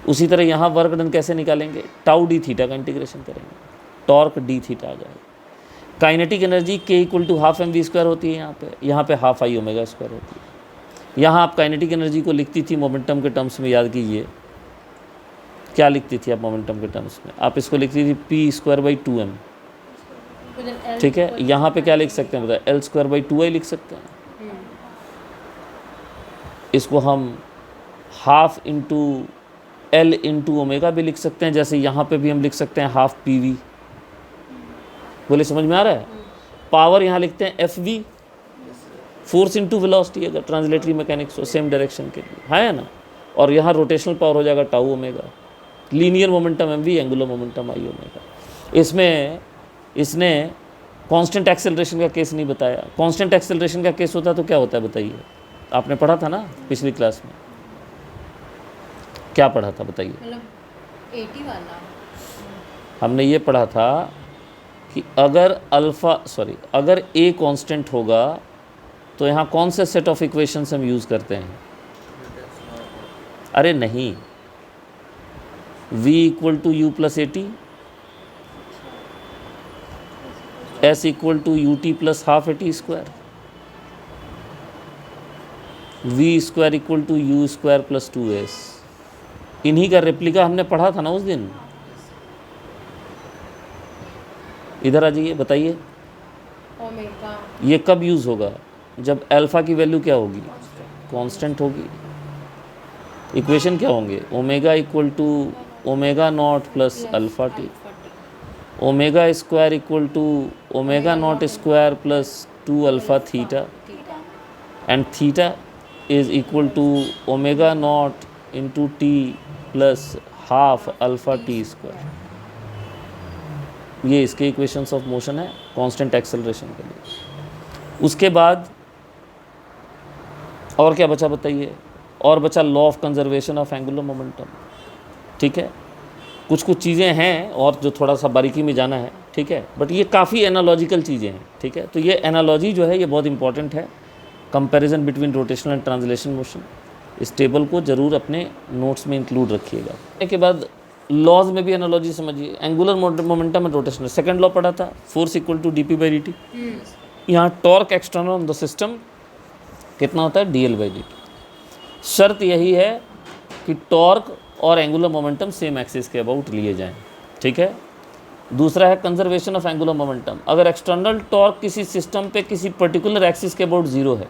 उसी तरह यहाँ वर्क डन कैसे निकालेंगे? टाउ d थीटा का इंटीग्रेशन करेंगे, टॉर्क d थीटा आ जाएगा। काइनेटिक एनर्जी k = ½ mv² होती है यहाँ पे ½ i ओमेगा स्क्वायर होती है। यहाँ आप काइनेटिक एनर्जी को लिखती थी मोमेंटम के टर्म्स में, याद कीजिए क्या लिखती थी आप मोमेंटम के टर्म्स में? आप इसको लिखती थी p²/2m, ठीक है। यहाँ पे क्या लिख सकते हैं बताए? L²/2i लिख सकते हैं। इसको हम ½ × L × ओमेगा भी लिख सकते हैं, जैसे यहाँ पे भी हम लिख सकते हैं ½ PV। बोले समझ में आ रहा है? पावर यहाँ लिखते हैं FV, फोर्स इंटू वेलोसिटी, अगर ट्रांसलेटरी मैकेनिक्स हो सेम डायरेक्शन के लिए, है ना। और यहाँ रोटेशनल पावर हो जाएगा tau omega, linear momentum mv, angular momentum i omega. इसमें इसने कांस्टेंट एक्सेलरेशन का केस नहीं बताया। कांस्टेंट एक्सेलरेशन का केस होता तो क्या होता है बताइए? आपने पढ़ा था ना पिछली क्लास में, क्या पढ़ा था बताइए? मतलब 80 वाला हमने ये पढ़ा था कि अगर अगर a कांस्टेंट होगा तो यहाँ कौन से सेट ऑफ इक्वेशंस हम यूज़ करते हैं? अरे नहीं, v equal to u plus a t, s equal to u t plus half a t square, v square equal to u square plus 2s। इन्हीं का रेप्लिका हमने पढ़ा था ना उस दिन। इधर आ जाइए, बताइए ओमेगा ये कब यूज़ होगा? जब अल्फ़ा की वैल्यू क्या होगी? कांस्टेंट होगी। इक्वेशन क्या होंगे? Omega equal to omega naught plus alpha t, omega square equal to omega naught square plus 2 alpha theta, and theta is equal to omega naught into t plus half alpha t square. ये इसके equations of motion है constant acceleration के लिए। उसके बाद और क्या बचा बताइए? और बचा law of conservation of angular momentum. ठीक है, कुछ कुछ चीज़ें हैं और जो थोड़ा सा बारीकी में जाना है, ठीक है, बट ये काफ़ी एनालॉजिकल चीज़ें हैं। ठीक है, तो ये एनालॉजी जो है ये बहुत इंपॉर्टेंट है, comparison between rotational and translation motion. इस टेबल को ज़रूर अपने नोट्स में इंक्लूड रखिएगा। इसके बाद लॉज में भी एनालॉजी समझिए। Angular momentum and rotational, second law पढ़ा था, force equal to d p by d t. यहाँ torque external on the system कितना होता है? D L by d t. शर्त यही है कि टॉर्क और एंगुलर मोमेंटम सेम एक्सिस के अबाउट लिए जाएं। ठीक है, दूसरा है कंजर्वेशन ऑफ एंगुलर मोमेंटम। अगर एक्सटर्नल टॉर्क किसी सिस्टम पे किसी पर्टिकुलर एक्सिस के अबाउट जीरो है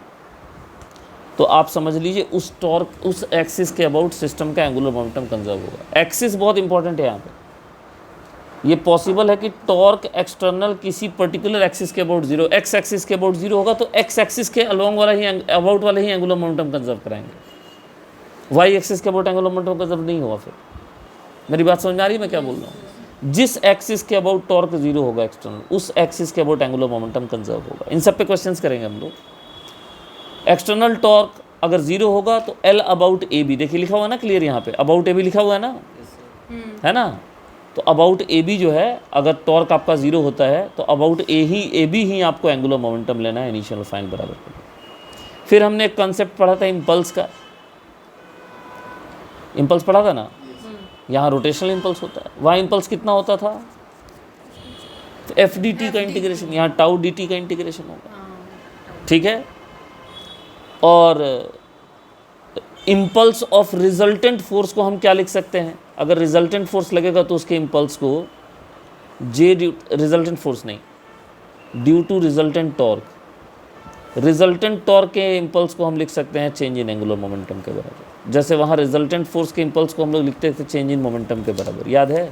तो आप समझ लीजिए उस टॉर्क, उस एक्सिस के अबाउट सिस्टम का एंगुलर मोमेंटम कंजर्व होगा। एक्सिस बहुत इंपॉर्टेंट है यहाँ पे। ये पॉसिबल है कि टॉर्क एक्सटर्नल किसी पर्टिकुलर एक्सिस के अबाउट जीरो, एक्स एक्सिस के अबाउट जीरो होगा तो एक्स एक्सिस के अलोंग वाला ही अबाउट वाले ही एंगुलर मोमेंटम कंजर्व कराएंगे। वाई एक्सिस के अबाउट एंगुलर मोमेंटम कंजर्व नहीं होगा। फिर मेरी बात समझ में आ रही है मैं क्या बोल रहा हूँ? जिस एक्सिस के अबाउट टॉर्क जीरो होगा एक्सटर्नल, उस एक्सिस के अबाउट एंगुलर मोमेंटम कंजर्व होगा। इन सब पे क्वेश्चंस करेंगे हम लोग। एक्सटर्नल टॉर्क अगर जीरो होगा तो एल अबाउट ए बी, देखिए लिखा हुआ है ना क्लियर, यहाँ पे अबाउट ए बी लिखा हुआ है ना, है ना? तो अबाउट ए बी जो है, अगर टॉर्क आपका जीरो होता है तो अबाउट ए बी ही आपको एंगुलर मोमेंटम लेना है इनिशियल और फाइनल बराबर करके। फिर हमने एक कंसेप्ट पढ़ा था इम्पल्स का, इम्पल्स पढ़ा था ना। यहाँ रोटेशनल इम्पल्स होता है, वहाँ इम्पल्स कितना होता था? तो एफ डी टी का इंटीग्रेशन, यहाँ टाउ डी टी का इंटीग्रेशन होगा। ठीक है, और इम्पल्स ऑफ रिजल्टेंट फोर्स को हम क्या लिख सकते हैं? अगर रिजल्टेंट फोर्स लगेगा तो उसके इम्पल्स को जे रिजल्टेंट फोर्स नहीं, due to resultant torque. Resultant torque के इम्पल्स को हम लिख सकते हैं चेंज इन एंगुलर मोमेंटम के बराबर। जैसे वहाँ रिजल्टेंट फोर्स के इम्पल्स को हम लोग लिखते थे चेंज इन मोमेंटम के बराबर, याद है?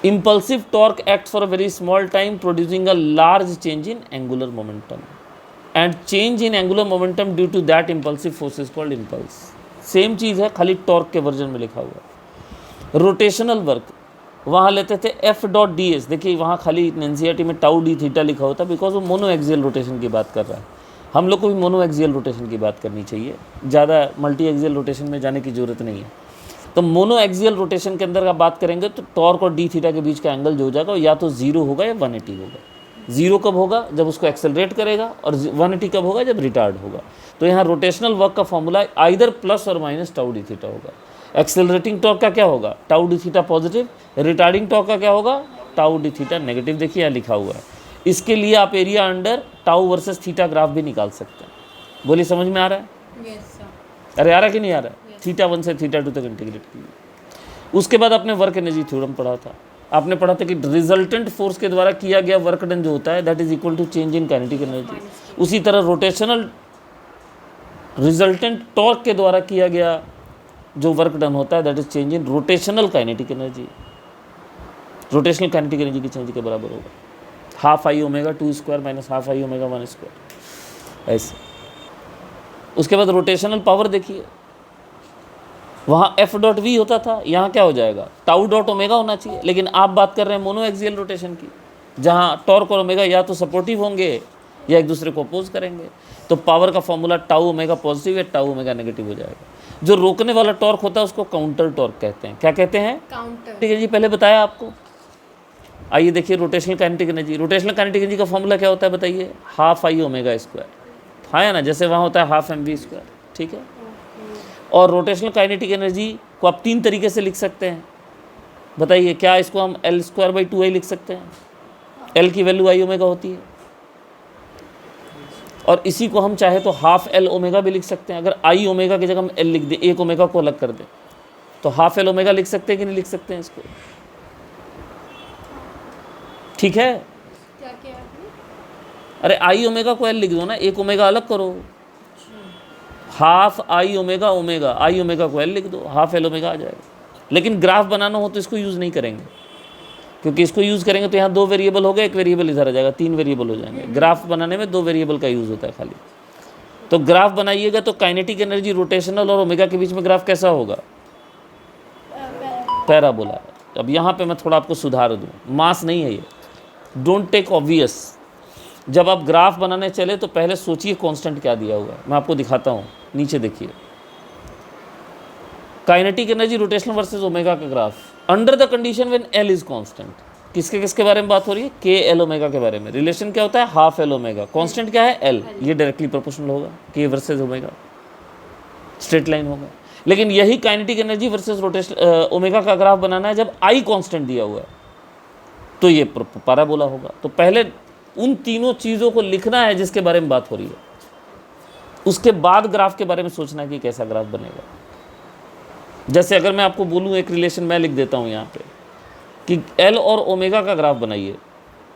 Impulsive torque acts for a very small time, producing a large change in angular momentum, and change in angular momentum due to that impulsive force is called impulse. Same चीज़ है, खाली torque के version में लिखा हुआ है। Rotational work वहाँ लेते थे एफ डॉट डी एस। देखिए वहाँ खाली एनसीईआरटी में टाउ डी थीटा लिखा होता है, बिकॉज वो मोनो एक्सियल रोटेशन की बात कर रहा है। हम लोग को भी मोनो एक्सियल रोटेशन की बात करनी चाहिए, ज़्यादा मल्टी एक्सियल रोटेशन में जाने की ज़रूरत नहीं है। तो मोनो एक्सियल रोटेशन के अंदर आप बात करेंगे तो टॉर्क और डी थीटा के बीच का एंगल जो हो जाएगा या तो जीरो होगा या 180 होगा। जीरो कब होगा? जब उसको एक्सेलरेट करेगा, और 180 कब होगा? जब रिटार्ड होगा। तो यहाँ रोटेशनल वर्क का फॉर्मूला आइदर प्लस और माइनस टाउ डी थीटा होगा। एक्सेलरेटिंग टॉर्क का क्या होगा? Tau D theta positive. Retarding torque का क्या होगा? Tau D theta negative. देखिए यहाँ लिखा हुआ है। इसके लिए आप area under tau versus theta graph भी निकाल सकते हैं। बोलिए समझ में आ रहा है? Yes sir. अरे आ रहा है कि नहीं आ रहा है? थीटा 1 से थीटा 2 तक इंटीग्रेट कीजिए। उसके बाद आपने वर्क एनर्जी थ्योरम पढ़ा था। आपने पढ़ा था कि रिजल्टेंट फोर्स के द्वारा किया गया वर्क डन जो होता है that is equal to change in kinetic energy. उसी तरह रोटेशनल रिजल्टेंट टॉर्क के द्वारा किया गया जो वर्क डन होता है that is change in rotational kinetic energy. Rotational kinetic energy की चेंज के बराबर होगा half I omega 2 square minus half I omega 1 square, ऐसे। उसके बाद रोटेशनल पावर देखिए, वहाँ एफ डॉट वी होता था, यहाँ क्या हो जाएगा? टाउ डॉट ओमेगा होना चाहिए। लेकिन आप बात कर रहे हैं मोनो एक्सियल रोटेशन की, जहाँ टॉर्क और ओमेगा या तो सपोर्टिव होंगे या एक दूसरे को अपोज करेंगे। तो पावर का फॉर्मूला टाउ ओमेगा पॉजिटिव या टाउ ओमेगा नेगेटिव हो जाएगा। जो रोकने वाला टॉर्क होता है उसको काउंटर टॉर्क कहते हैं। क्या कहते हैं? काउंटर। ठीक है जी, पहले बताया आपको। आइए देखिए rotational kinetic energy. Rotational kinetic energy का फॉर्मूला क्या होता है बताइए? Half I omega square. हाँ है ना, जैसे वहाँ होता है हाफ एम वी स्क्वायर। ठीक है, और रोटेशनल काइनेटिक एनर्जी को आप 3 तरीके से लिख सकते हैं। बताइए, क्या इसको हम L²/2I लिख सकते हैं? L की वैल्यू I ओमेगा होती है, और इसी को हम चाहे तो हाफ L ओमेगा भी लिख सकते हैं। अगर I ओमेगा की जगह हम L लिख दें, 1 ओमेगा को अलग कर दें, तो हाफ L ओमेगा लिख सकते हैं कि नहीं लिख सकते हैं इसको? ठीक है, क्या किया आपने? अरे I ओमेगा को L लिख दो ना, 1 ओमेगा अलग करो, half I omega omega, I omega को L लिख दो, हाफ L ओमेगा आ जाएगा। लेकिन ग्राफ बनाना हो तो इसको यूज़ नहीं करेंगे, क्योंकि इसको यूज़ करेंगे तो यहाँ 2 वेरिएबल हो गए, 1 वेरिएबल इधर आ जाएगा, 3 वेरिएबल हो जाएंगे। ग्राफ बनाने में 2 वेरिएबल का यूज़ होता है खाली। तो ग्राफ बनाइएगा तो काइनेटिक एनर्जी, रोटेशनल और ओमेगा के बीच में ग्राफ कैसा होगा? पैराबोला। अब यहाँ पे मैं थोड़ा आपको सुधार दूँ, मास नहीं है ये, डोंट टेक ऑब्वियस। जब आप ग्राफ बनाने चले तो पहले सोचिए कांस्टेंट क्या दिया हुआ है। मैं आपको दिखाता हूँ, नीचे देखिए, kinetic energy, rotational versus omega का graph under the condition when L is constant. किसके किसके बारे में बात हो रही है? K L ओमेगा के बारे में। रिलेशन क्या होता है? Half L omega. कांस्टेंट क्या है? L। ये डायरेक्टली प्रोपोर्शनल होगा K versus omega, straight line होगा। लेकिन यही kinetic energy versus rotation omega का ग्राफ बनाना है जब I कांस्टेंट दिया हुआ है, तो ये पैराबोला होगा। तो पहले उन तीनों चीज़ों को लिखना है जिसके बारे में बात हो रही है, उसके बाद ग्राफ के बारे में सोचना है कि कैसा ग्राफ बनेगा। जैसे अगर मैं आपको बोलूँ, एक रिलेशन मैं लिख देता हूँ यहाँ पे कि L और ओमेगा का ग्राफ बनाइए।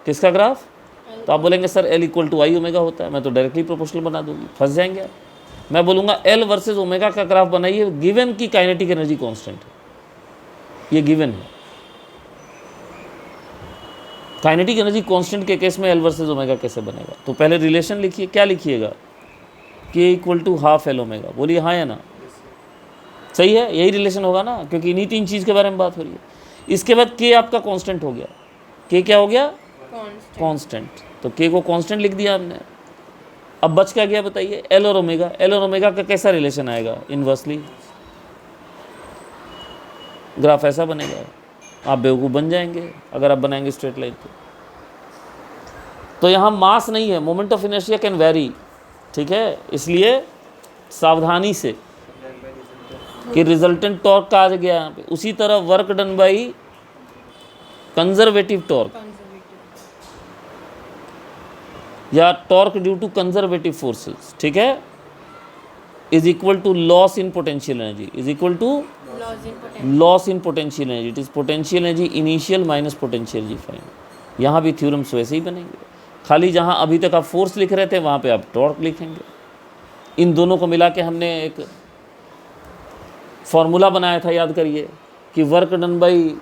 किसका ग्राफ? तो आप बोलेंगे सर L = I ओमेगा होता है, मैं तो डायरेक्टली प्रोपोर्शनल बना दूंगी, फंस जाएंगे आप। मैं बोलूँगा L वर्सेस ओमेगा का ग्राफ बनाइए, गिवन की काइनेटिक एनर्जी कांस्टेंट है, ये गिवन है। काइनेटिक एनर्जी कांस्टेंट के केस में L वर्सेस ओमेगा कैसे बनेगा? तो पहले रिलेशन लिखिए। क्या लिखिएगा? K = half L omega. बोलिए हाँ या ना? सही है, यही रिलेशन होगा ना, क्योंकि इन्हीं 3 चीज़ के बारे में बात हो रही है। इसके बाद K आपका कांस्टेंट हो गया। K क्या हो गया? कांस्टेंट। तो K को कांस्टेंट लिख दिया हमने। अब बच क्या गया बताइए? L और ओमेगा। L और ओमेगा का कैसा रिलेशन आएगा? इनवर्सली। ग्राफ ऐसा बनेगा, आप बेवकूफ़ बन जाएंगे अगर आप बनाएंगे स्ट्रेट लाइन तो यहाँ मास नहीं है, moment of inertia can very. ठीक है, इसलिए सावधानी से कि रिजल्टेंट टॉर्क का आ गया यहाँ पे। उसी तरह work done by conservative torque या torque due to conservative forces, ठीक है, is equal to loss in potential energy, is equal to loss in potential energy. It is potential energy initial minus potential energy final. यहाँ भी theorems वैसे ही बनेंगे, खाली जहाँ अभी तक आप फोर्स लिख रहे थे वहाँ पे आप टॉर्क लिखेंगे। इन दोनों को मिला के हमने एक फॉर्मूला बनाया था, याद करिए, कि work done by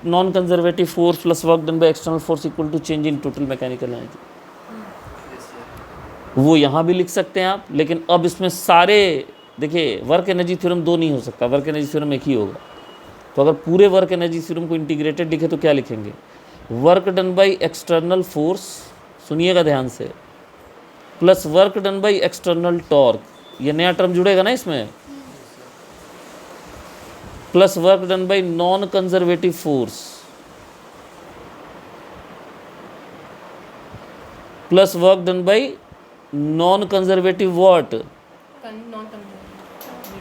non conservative force plus work done by external force equal to change in total mechanical energy. वो यहाँ भी लिख सकते हैं आप, लेकिन अब इसमें सारे देखिए, वर्क एनर्जी थ्योरम 2 नहीं हो सकता, वर्क एनर्जी थ्योरम एक ही होगा। तो अगर पूरे वर्क एनर्जी थ्योरम को इंटीग्रेटेड लिखे तो क्या लिखेंगे? Work done by external force, सुनिएगा ध्यान से, plus work done by external torque, ये नया टर्म जुड़ेगा ना इसमें, plus work done by non conservative force plus work done by non conservative what?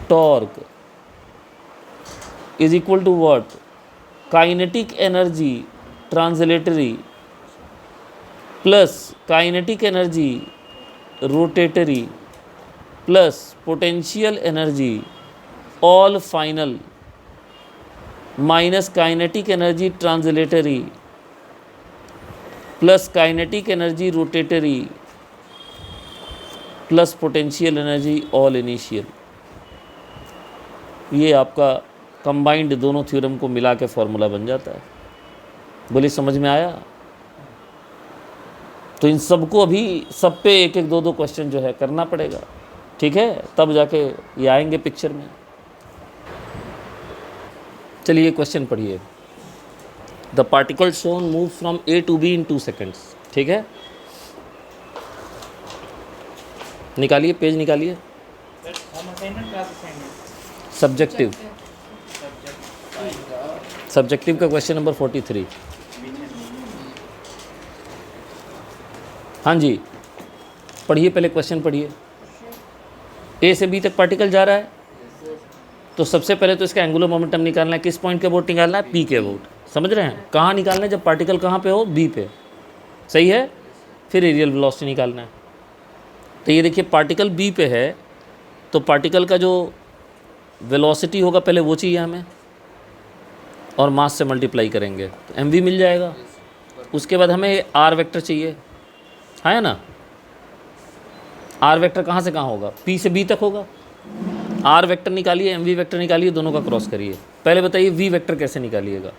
Torque is equal to what? Kinetic energy translatory plus kinetic energy rotatory plus potential energy all final minus kinetic energy translatory plus kinetic energy rotatory plus potential energy all initial. ये आपका combined दोनों theorem को मिला के formula बन जाता है। बोलिए समझ में आया? तो इन सबको अभी सब पे 1-1, 2-2 क्वेश्चन जो है करना पड़ेगा, ठीक है, तब जाके ये आएंगे पिक्चर में। चलिए क्वेश्चन पढ़िए। The particle shown move from A to B in 2 seconds। ठीक है, निकालिए, पेज निकालिए। सब्जेक्टिव सब्जेक्टिव का क्वेश्चन नंबर 43। हाँ जी, पढ़िए, पहले क्वेश्चन पढ़िए। ए से बी तक पार्टिकल जा रहा है, तो सबसे पहले तो इसका एंगुलर मोमेंटम निकालना है। किस पॉइंट के अबाउट निकालना है? पी के अबाउट। समझ रहे हैं? कहाँ निकालना है? जब पार्टिकल कहाँ पे हो? बी पे। सही है। फिर एरियल वेलोसिटी निकालना है। तो ये देखिए पार्टिकल बी पे है, तो पार्टिकल का जो वेलोसिटी होगा पहले वो चाहिए हमें, और मास से मल्टीप्लाई करेंगे तो एम वी मिल जाएगा। उसके बाद हमें आर वेक्टर चाहिए, है ना? आर वेक्टर कहाँ से कहाँ होगा? पी से बी तक होगा। आर वेक्टर निकालिए, एम वी वेक्टर निकालिए, दोनों का क्रॉस करिए। पहले बताइए वी वेक्टर कैसे निकालिएगा?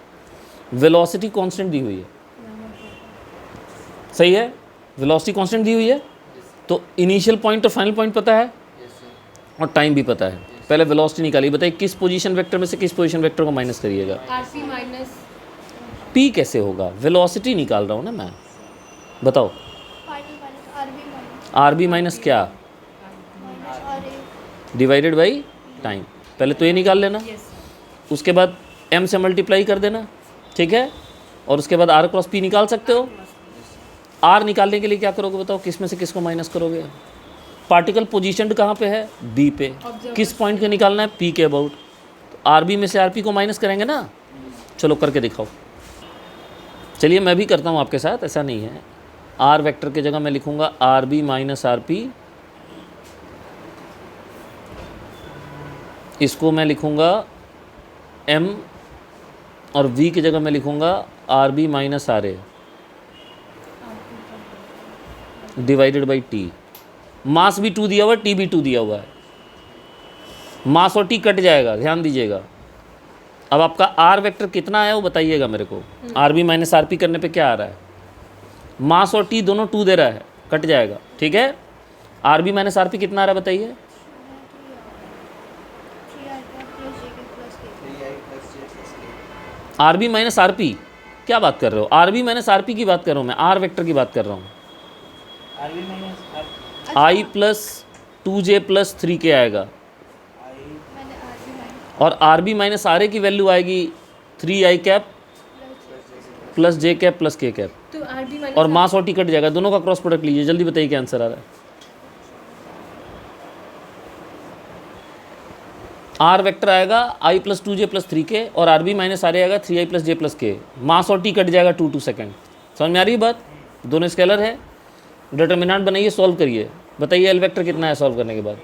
वेलोसिटी कांस्टेंट दी हुई है, सही है? वेलोसिटी कांस्टेंट दी हुई है, तो इनिशियल पॉइंट और फाइनल पॉइंट पता है, और टाइम भी पता है। पहले वेलोसिटी निकालिए। बताइए किस पोजीशन वेक्टर में से किस पोजीशन वेक्टर को माइनस करिएगा? आरपी माइनस पी कैसे होगा? वेलोसिटी निकाल रहा हूँ ना मैं, बताओ। आर बी माइनस क्या? Divided by time. पहले तो ये निकाल लेना, उसके बाद एम से मल्टीप्लाई कर देना, ठीक है? और उसके बाद आर क्रॉस पी निकाल सकते हो। आर निकालने के लिए क्या करोगे बताओ? किस में से किसको माइनस करोगे? पार्टिकल पोजीशनड कहाँ पे है? बी पे। किस पॉइंट के निकालना है? पी के अबाउट। तो आर बी में से आर पी को माइनस करेंगे ना। चलो करके दिखाओ। चलिए मैं भी करता हूँ आपके साथ, ऐसा नहीं है। आर वेक्टर की जगह मैं लिखूँगा r B minus r p, इसको मैं लिखूँगा एम, और वी की जगह मैं लिखूँगा r B minus r A divided by t. Mass भी 2 दिया हुआ है, टी भी 2 दिया हुआ है। मास और टी कट जाएगा, ध्यान दीजिएगा। अब आपका आर वेक्टर कितना है वो बताइएगा मेरे को। R B minus r p करने पे क्या आ रहा है? मास और टी दोनों 2 दे रहा है, कट जाएगा, ठीक है? R B minus r p कितना आ रहा है बताइए? R B minus r p, क्या बात कर रहे हो? R B minus r p की बात कर रहा हूँ मैं, आर वेक्टर की बात कर रहा हूँ। आई प्लस 2j प्लस 3k आएगा, और आर बी माइनस आर ए की वैल्यू आएगी 3i कैप प्लस जे कैप प्लस के कैप, तो आरबी माइनस और मास और टी कट जाएगा। दोनों का क्रॉस प्रोडक्ट लीजिए, जल्दी बताइए क्या आंसर आ रहा है? आर वेक्टर आएगा आई प्लस 2j प्लस 3k, और आर बी माइनस आर ए आएगा 3i प्लस जे प्लस के। मास और टी कट जाएगा 2 सेकेंड। समझ में आ रही है बात? दोनों स्केलर है। डिटर्मिनेंट बनाइए, सॉल्व करिए। बताइए एल वेक्टर कितना है सॉल्व करने के बाद?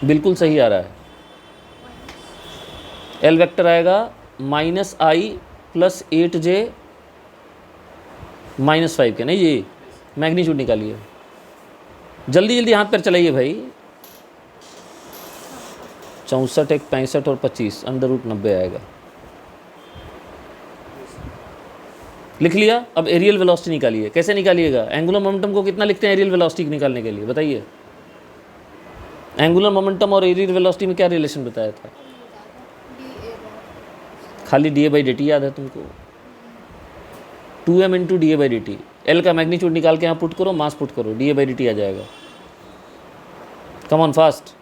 बिल्कुल सही आ रहा है। एल वेक्टर आएगा माइनस आई प्लस 8j माइनस 5 के। नहीं, ये मैग्नीट्यूड निकालिए, जल्दी जल्दी हाथ पैर चलाइए भाई। 64 एक 65 और 25 √90 आएगा। लिख लिया। अब एरियल वेलोसिटी निकालिए। कैसे निकालिएगा? एंगुलर मोमेंटम को कितना लिखते हैं एरियल वेलोसिटी निकालने के लिए? बताइए। एंगुलर मोमेंटम और एरियल वेलोसिटी में क्या रिलेशन बताया था? खाली da/dt याद है तुमको? 2m into da/dt। एल का मैग्नीट्यूड निकाल के यहाँ पुट करो, मास पुट करो, da/dt आ जाएगा। कम ऑन फास्ट,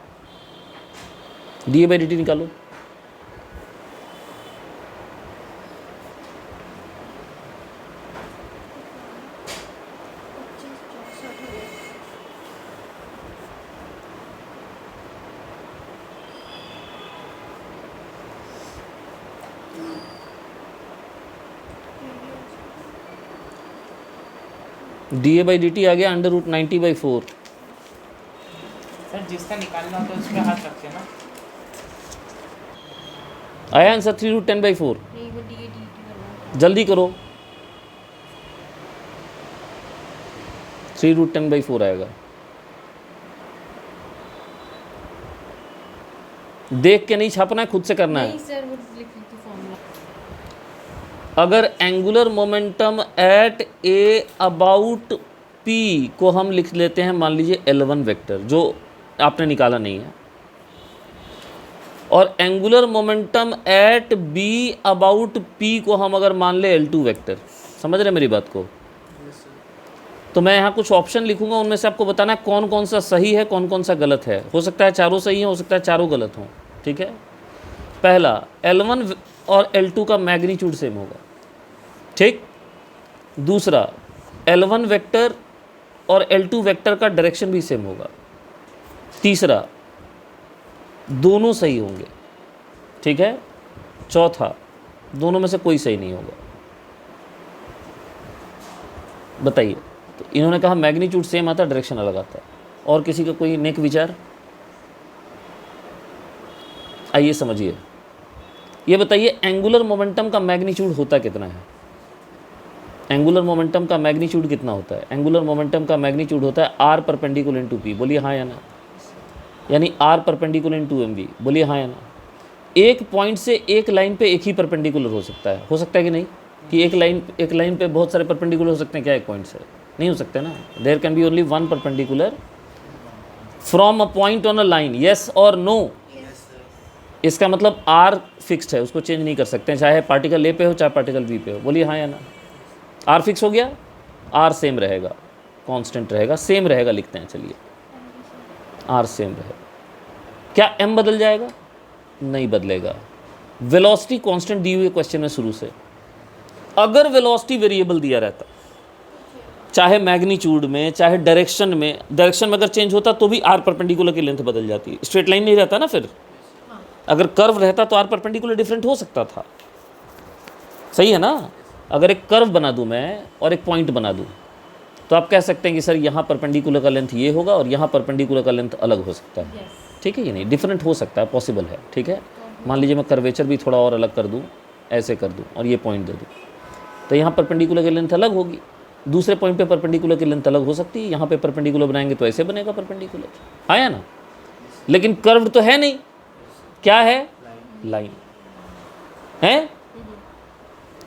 da/dt निकालो। da/dt आ गया √90/4। सर जिसका निकालना होता है उस पर हाथ रखते हैं ना। आया आंसर 3√10/4। नहीं, वो डी करना। जल्दी करो, 3√10/4 आएगा। देख के नहीं छापना है, खुद से करना है। नहीं सर, वो लिख ली थी फॉर्मूला। अगर angular momentum at A about P को हम लिख लेते हैं, मान लीजिए L1 वेक्टर, जो आपने निकाला नहीं है, और angular momentum at B about P को हम अगर मान ले L2 वेक्टर, समझ रहे मेरी बात को? तो मैं यहाँ कुछ ऑप्शन लिखूंगा, उनमें से आपको बताना है कौन कौन सा सही है, कौन कौन सा गलत है। हो सकता है चारों सही हो सकता है चारों गलत हों, ठीक है? पहला L1 और L2 का मैग्नीट्यूड सेम होगा, ठीक। दूसरा L1 वेक्टर और L2 वेक्टर का डायरेक्शन भी सेम होगा। तीसरा दोनों सही होंगे, ठीक है। चौथा दोनों में से कोई सही नहीं होगा। बताइए, तो इन्होंने कहा मैग्नीट्यूड सेम आता है, डायरेक्शन अलग आता है। और किसी का कोई नेक विचार? आइए समझिए, ये बताइए एंगुलर मोमेंटम का मैग्नीट्यूड होता कितना है? एंगुलर मोमेंटम का मैग्नीट्यूड कितना होता है? एंगुलर मोमेंटम का मैग्नीट्यूड होता है आर परपेंडिकुलर इनटू पी। बोलिए हाँ या ना? यानी r perpendicular into m v. बोलिए हाँ या ना? एक पॉइंट से एक लाइन पे एक ही परपेंडिकुलर हो सकता है कि नहीं? कि एक लाइन पे बहुत सारे परपेंडिकुलर हो सकते हैं क्या? एक पॉइंट से नहीं हो सकते ना। There can be only one perpendicular from a point on a line. Yes और नो? इसका मतलब आर फिक्स्ड है, उसको चेंज नहीं कर सकते हैं, चाहे पार्टिकल ए पे हो चाहे पार्टिकल बी पे हो। बोलिए हाँ या ना? आर फिक्स हो गया, आर सेम रहेगा, कांस्टेंट रहेगा, सेम रहेगा, लिखते हैं चलिए, आर सेम रहेगा। क्या एम बदल जाएगा? नहीं बदलेगा। वेलोसिटी कांस्टेंट दी हुई है क्वेश्चन में शुरू से। अगर वेलोसिटी वेरिएबल दिया रहता, चाहे मैग्नीट्यूड में चाहे डायरेक्शन में अगर चेंज होता तो भी आर परपेंडिकुलर की लेंथ बदल जाती। स्ट्रेट लाइन नहीं रहता ना फिर। अगर कर्व रहता तो आर परपेंडिकुलर डिफरेंट हो सकता था, सही है ना। अगर एक कर्व बना दूं मैं और एक पॉइंट बना दूं तो आप कह सकते हैं कि सर यहाँ परपेंडिकुलर का लेंथ ये होगा और यहाँ परपेंडिकुलर का लेंथ अलग हो सकता है, ठीक है कि नहीं? डिफरेंट हो सकता है, पॉसिबल है, ठीक है। मान लीजिए मैं कर्वेचर भी थोड़ा और अलग कर दूँ, ऐसे कर दूँ और ये पॉइंट दे दूँ, तो यहाँ परपेंडिकुलर की लेंथ अलग होगी, दूसरे पॉइंट पे परपेंडिकुलर की लेंथ अलग हो सकती है। यहाँ पे परपेंडिकुलर बनाएंगे तो ऐसे बनेगा परपेंडिकुलर, आया ना। लेकिन कर्व तो है नहीं, क्या है? लाइन है,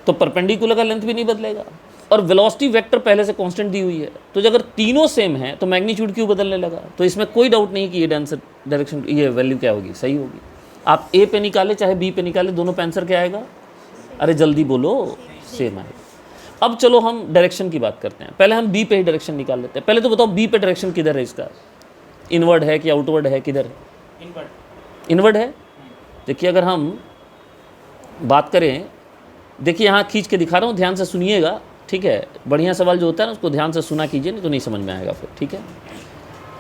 तो परपेंडिकुलर का लेंथ भी नहीं बदलेगा। और वेलोसिटी वेक्टर पहले से कांस्टेंट दी हुई है, तो अगर तीनों सेम हैं तो मैग्नीट्यूड क्यों बदलने लगा? तो इसमें कोई डाउट नहीं कि ये डायरेक्शन, ये वैल्यू क्या होगी? सही होगी। आप ए पे निकाले चाहे बी पे निकाले, दोनों पे आंसर क्या आएगा? अरे जल्दी बोलो, सेम आएगा। अब चलो हम डायरेक्शन की बात करते हैं। पहले हम बी पे ही डायरेक्शन निकाल लेते हैं। पहले तो बताओ बी पे डायरेक्शन किधर है इसका? इनवर्ड है कि आउटवर्ड है, किधर है? इनवर्ड है। देखिए अगर हम बात करें, देखिए यहाँ खींच के दिखा रहा हूँ, ध्यान से सुनिएगा, ठीक है। बढ़िया सवाल जो होता है ना उसको ध्यान से सुना कीजिए, नहीं तो नहीं समझ में आएगा फिर, ठीक है।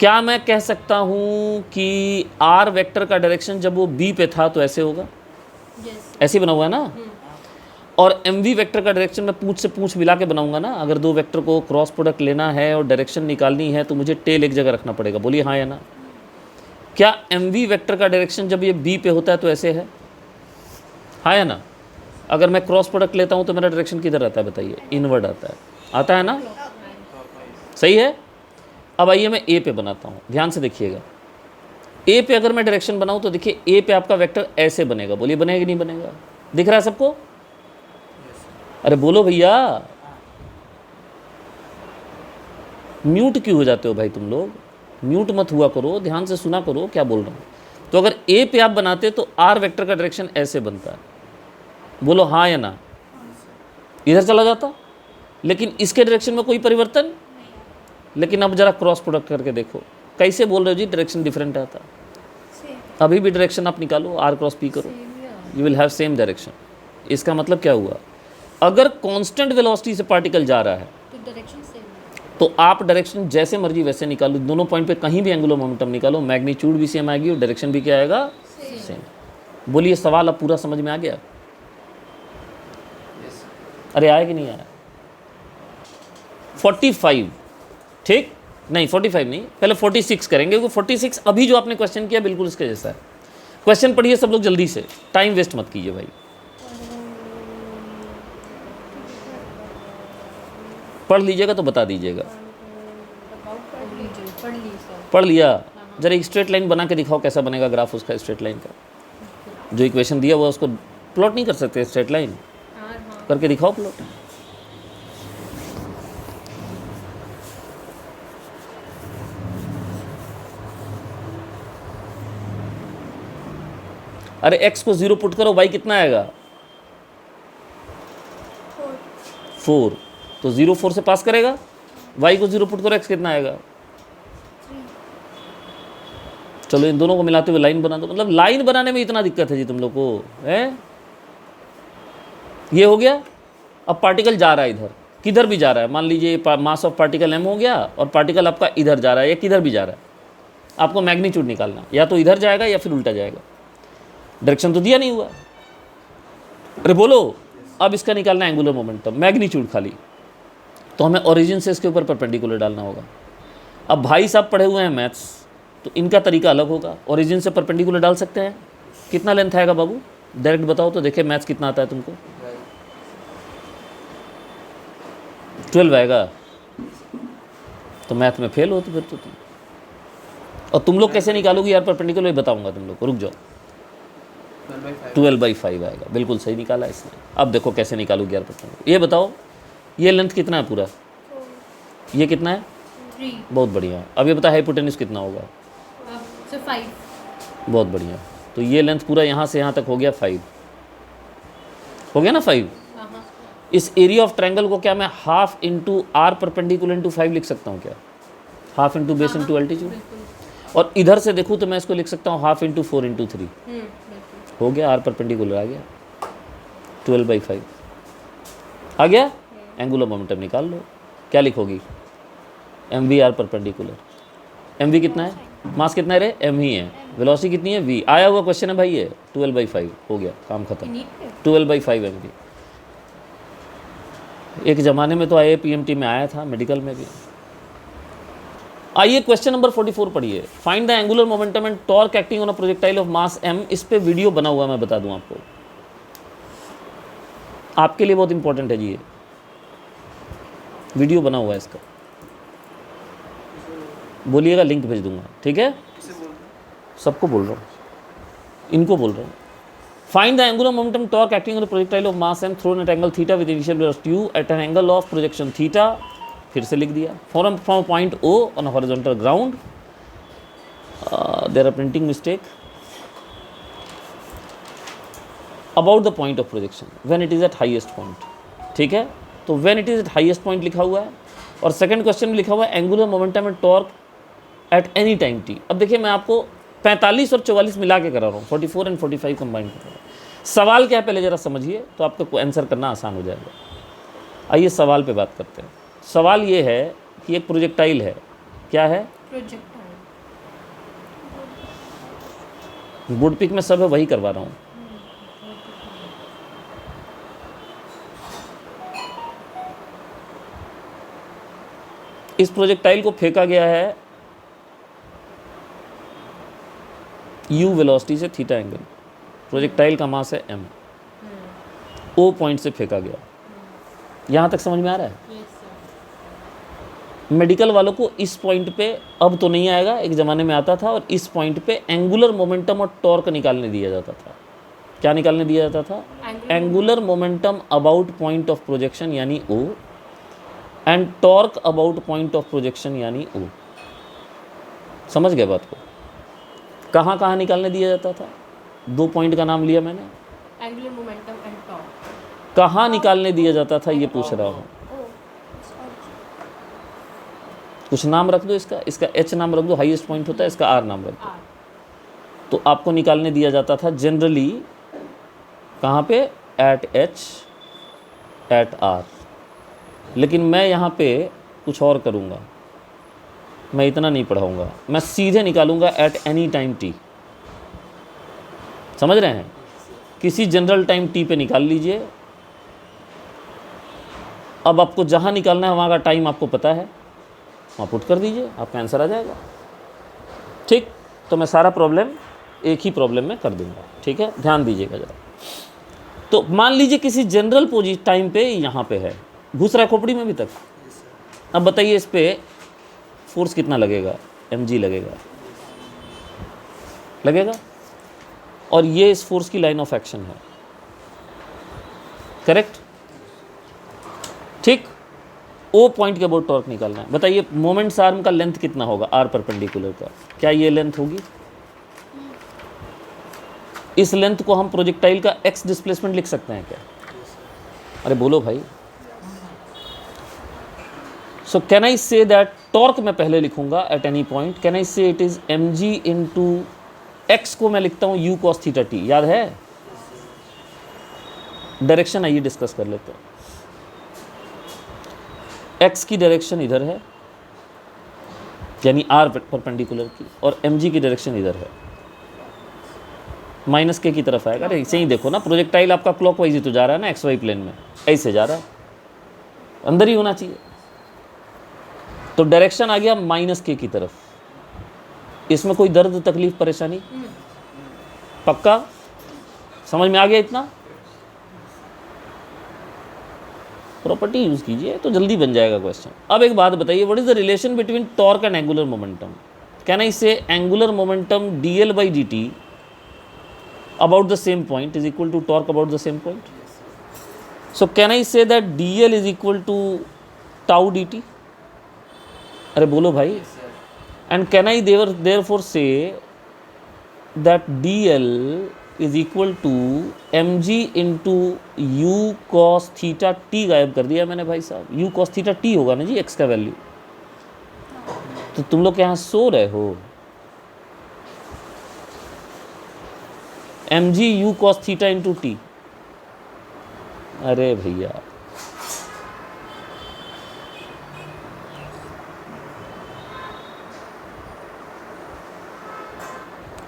क्या मैं कह सकता हूँ कि आर वेक्टर का डायरेक्शन जब वो बी पे था तो ऐसे होगा? ऐसे ही बना हुआ है ना। और एम वी वेक्टर का डायरेक्शन मैं पूंछ से पूंछ मिला के बनाऊंगा ना। अगर दो वेक्टर को क्रॉस प्रोडक्ट लेना है और डायरेक्शन निकालनी है तो मुझे टेल एक जगह रखना पड़ेगा। बोलिए हाँ या ना? क्या एम वी वेक्टर का डायरेक्शन जब ये बी पे होता है तो ऐसे है? हाँ या ना? अगर मैं क्रॉस प्रोडक्ट लेता हूँ तो मेरा डायरेक्शन किधर आता है? बताइए, इनवर्ड आता है ना? सही है। अब आइए मैं ए पे बनाता हूँ, ध्यान से देखिएगा। ए पे अगर मैं डायरेक्शन बनाऊँ तो देखिए ए पे आपका वेक्टर ऐसे बनेगा। बोलिए बनेगा कि नहीं बनेगा? दिख रहा है सबको? अरे बोलो भैया, म्यूट क्यों हो जाते हो भाई तुम लोग? म्यूट मत हुआ करो, ध्यान से सुना करो क्या बोल रहा हूँ। तो अगर ए पे आप बनाते तो आर वेक्टर का डायरेक्शन ऐसे बनता है। बोलो हाँ या ना? इधर चला जाता, लेकिन इसके डायरेक्शन में कोई परिवर्तन। लेकिन अब जरा क्रॉस प्रोडक्ट करके देखो, कैसे बोल रहे हो जी डायरेक्शन डिफरेंट आता? अभी भी डायरेक्शन आप निकालो, आर क्रॉस पी करो, you will have same direction. इसका मतलब क्या हुआ? अगर कांस्टेंट वेलोसिटी से पार्टिकल जा रहा है तो डायरेक्शन सेम है। तो आप डायरेक्शन जैसे मर्जी वैसे निकालो, दोनों पॉइंट पे कहीं भी एंगुलर मोमेंटम निकालो, मैग्नीट्यूड भी सेम आएगी और डायरेक्शन भी क्या आएगा? सेम। बोलिए सवाल अब पूरा समझ में आ गया? अरे आया कि नहीं आया? 45, ठीक नहीं 45 नहीं, पहले 46 करेंगे, क्योंकि 46 अभी जो आपने क्वेश्चन किया बिल्कुल इसके जैसा है। क्वेश्चन पढ़िए सब लोग जल्दी से, टाइम वेस्ट मत कीजिए भाई। पढ़ लीजिएगा तो बता दीजिएगा। पढ़ लिया? जरा एक स्ट्रेट लाइन बना के दिखाओ, कैसा बनेगा ग्राफ उसका स्ट्रेट लाइन का। जो इक्वेशन दिया हुआ उसको प्लॉट नहीं कर सकते, स्ट्रेट लाइन करके दिखाओ प्लॉट। अरे x को 0 पुट करो, y कितना आएगा? 4। तो 0 4 से पास करेगा। y को 0 पुट करो, x कितना आएगा? चलो इन दोनों को मिलाते हुए लाइन बना दो। मतलब लाइन बनाने में इतना दिक्कत है जी तुम लोग को, है? ये हो गया। अब पार्टिकल जा रहा है इधर, किधर भी जा रहा है। मान लीजिए मास ऑफ पार्टिकल m हो गया और पार्टिकल आपका इधर जा रहा है या किधर भी जा रहा है, आपको मैग्नीट्यूड निकालना है। या तो इधर जाएगा या फिर उल्टा जाएगा, डायरेक्शन तो दिया नहीं हुआ। अरे बोलो, अब इसका निकालना है एंगुलर मोमेंटम, मैग्नीट्यूड खाली। तो हमें ओरिजिन से इसके ऊपर परपेंडिकुलर डालना होगा। अब भाई साहब पढ़े हुए हैं मैथ्स, तो इनका तरीका अलग होगा। ओरिजिन से परपेंडिकुलर डाल सकते हैं। कितना लेंथ आएगा बाबू, डायरेक्ट बताओ तो देखे मैथ्स कितना आता है तुमको। 12 आएगा तो मैथ में फेल हो तो फिर तो तुम। और तुम लोग कैसे निकालोगे यार परपेंडिकुलर, बताऊंगा तुम लोग को, रुक जाओ। 12/5 आएगा, बिल्कुल सही निकाला इसने। अब देखो कैसे निकालोगे यार परपेंडिकुलर। ये बताओ ये लेंथ कितना है पूरा, ये कितना है, 3 बहुत बढ़िया। अब ये बता हाइपोटेन्यूज कितना होगा, से 5 बहुत बढ़िया। तो ये लेंथ पूरा यहाँ से यहाँ तक हो गया 5, हो गया ना 5। इस एरिया ऑफ ट्रायंगल को क्या मैं half into r perpendicular into 5 लिख सकता हूँ क्या, half into base into altitude. और इधर से देखूँ तो मैं इसको लिख सकता हूँ हाफ इंटू 4 इंटू 3, हो गया। आर परपेंडिकुलर आ गया, 12/5 आ गया। एंगुलर मोमेंटम निकाल लो, क्या लिखोगी, m v r perpendicular. M v कितना है, मास कितना है रे, एम ही है। वेलोसिटी कितनी है, वी। आया हुआ क्वेश्चन है भाई ये, 12/5 हो गया, काम खत्म। 12/5 एम वी। एक ज़माने में तो आए पीएमटी में आया था, मेडिकल में भी। आइए क्वेश्चन नंबर 44 पढ़िए। Find the angular momentum and torque acting on a projectile of mass m। इस पे वीडियो बना हुआ, मैं बता दूं आपको, आपके लिए बहुत इंपॉर्टेंट है जी। ये वीडियो बना हुआ है इसका, बोलिएगा लिंक भेज दूंगा, ठीक है। सबको बोल रहा हूँ, इनको बोल रहा हूँ। Find the angular momentum torque acting on the projectile of mass m thrown at angle theta with initial velocity u at an angle of projection theta. फिर से लिख दिया, from point O on horizontal ground. There are printing mistake. About the point of projection when it is at highest point, ठीक है। तो when it is at highest point लिखा हुआ है, और सेकंड क्वेश्चन में लिखा हुआ है angular momentum and torque at any time t। अब देखिए मैं आपको 45 और 44 मिला के करा रहा हूँ, 44 एंड 45 कंबाइन कर रहा हूँ। सवाल क्या है पहले जरा समझिए, तो आपको आंसर करना आसान हो जाएगा। आइए सवाल पे बात करते हैं। सवाल ये है कि एक प्रोजेक्टाइल है, क्या है, प्रोजेक्टाइल। वुड पिक में सब है, वही करवा रहा हूँ। इस प्रोजेक्टाइल को फेंका गया है u वेलोसिटी से थीटा एंगल। प्रोजेक्टाइल का मास है m, O पॉइंट से फेंका गया। यहाँ तक समझ में आ रहा है। मेडिकल वालों को इस पॉइंट पे, अब तो नहीं आएगा, एक ज़माने में आता था, और इस पॉइंट पे एंगुलर मोमेंटम और टॉर्क निकालने दिया जाता था। क्या निकालने दिया जाता था, angular momentum about point of projection यानी O and torque about point of projection यानी O। समझ गए बात को। कहाँ कहाँ निकालने दिया जाता था, 2 पॉइंट का नाम लिया मैंने, एंगुलर मोमेंटम एंड टॉर्क। कहाँ निकालने दिया जाता था ये पूछ रहा हूँ। कुछ नाम रख दो इसका, इसका H नाम रख दो, हाईएस्ट पॉइंट होता है, इसका R नाम रख दो। तो आपको निकालने दिया जाता था जनरली कहाँ पे, एट H एट R। लेकिन मैं यहाँ पे कुछ और करूँगा, मैं इतना नहीं पढ़ाऊँगा, मैं सीधे निकालूँगा एट एनी टाइम t। समझ रहे हैं, किसी जनरल टाइम t पे निकाल लीजिए। अब आपको जहाँ निकालना है वहाँ का टाइम आपको पता है, वहाँ पुट कर दीजिए, आपका आंसर आ जाएगा। ठीक, तो मैं सारा प्रॉब्लम एक ही प्रॉब्लम में कर दूंगा, ठीक है, ध्यान दीजिएगा ज़रा। तो मान लीजिए किसी जनरल टाइम पे यहाँ पे है, घुस रहा है खोपड़ी में अभी तक। अब बताइए इस पे फोर्स कितना लगेगा, mg लगेगा, लगेगा। और ये इस फोर्स की लाइन ऑफ एक्शन है, करेक्ट, ठीक। O पॉइंट के अबाउट टॉर्क निकालना है। बताइए मोमेंट्स आर्म का लेंथ कितना होगा, R परपेंडिकुलर का, क्या ये लेंथ होगी। इस लेंथ को हम प्रोजेक्टाइल का x डिस्प्लेसमेंट लिख सकते हैं क्या, अरे बोलो भाई। So can I say that torque मैं पहले लिखूंगा at any point, can I say it is mg into x को मैं लिखता हूँ u cos थीटा t, याद है? डायरेक्शन आइए डिस्कस कर लेते हैं। x की डायरेक्शन इधर है यानी r परपेंडिकुलर की, और mg की डायरेक्शन इधर है, माइनस के की तरफ आएगा। अरे ऐसे ही देखो ना, प्रोजेक्टाइल आपका क्लॉकवाइज ही तो जा रहा है ना, एक्स वाई प्लेन में ऐसे जा रहा है, अंदर ही होना चाहिए। तो डायरेक्शन आ गया माइनस के की तरफ। इसमें कोई दर्द तकलीफ परेशानी? पक्का समझ में आ गया इतना? प्रॉपर्टी यूज कीजिए तो जल्दी बन जाएगा क्वेश्चन। अब एक बात बताइए, what is the relation between torque and angular momentum? Can I say angular momentum dl by dt about the same point is equal to torque about the same point? So can I say that dl is equal to tau dt? अरे बोलो भाई। And can I therefore say that dl is equal to mg into u cos theta t? गायब कर दिया मैंने भाई साहब, u cos theta t होगा ना जी x का वैल्यू। तो तुम लोग यहाँ सो रहे हो। mg u cos theta into T. अरे भैया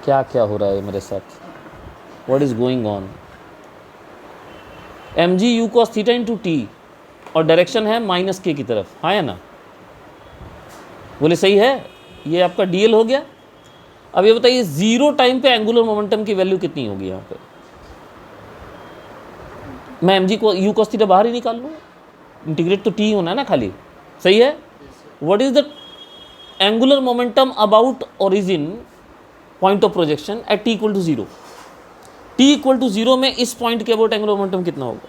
क्या क्या हो रहा है मेरे साथ? What is going on? mg u cos theta into T और डायरेक्शन है माइनस के की तरफ, हाँ या ना? बोले सही है। ये आपका dl हो गया। अब ये बताइए जीरो टाइम पे एंगुलर मोमेंटम की वैल्यू कितनी होगी यहाँ पे? मैं mg को u cos थीटा बाहर ही निकाल लूँ, इंटीग्रेट तो t होना है ना खाली, सही है। What is the angular momentum about origin point of projection at t equal to 0? t equal to 0 में इस पॉइंट के अबाउट एंगुलर मोमेंटम कितना होगा?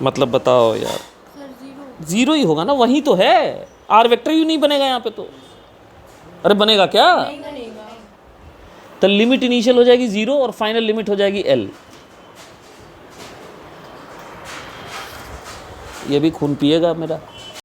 मतलब बताओ यार। Sir zero. जीरो ही होगा ना, वही तो है। आर वेक्टर ही नहीं बनेगा यहाँ पे तो। अरे बनेगा क्या? नहीं बनेगा। तो लिमिट इनिशियल हो जाएगी 0 और फाइनल लिमिट हो जाएगी L। ये भी खून पिएगा मेरा।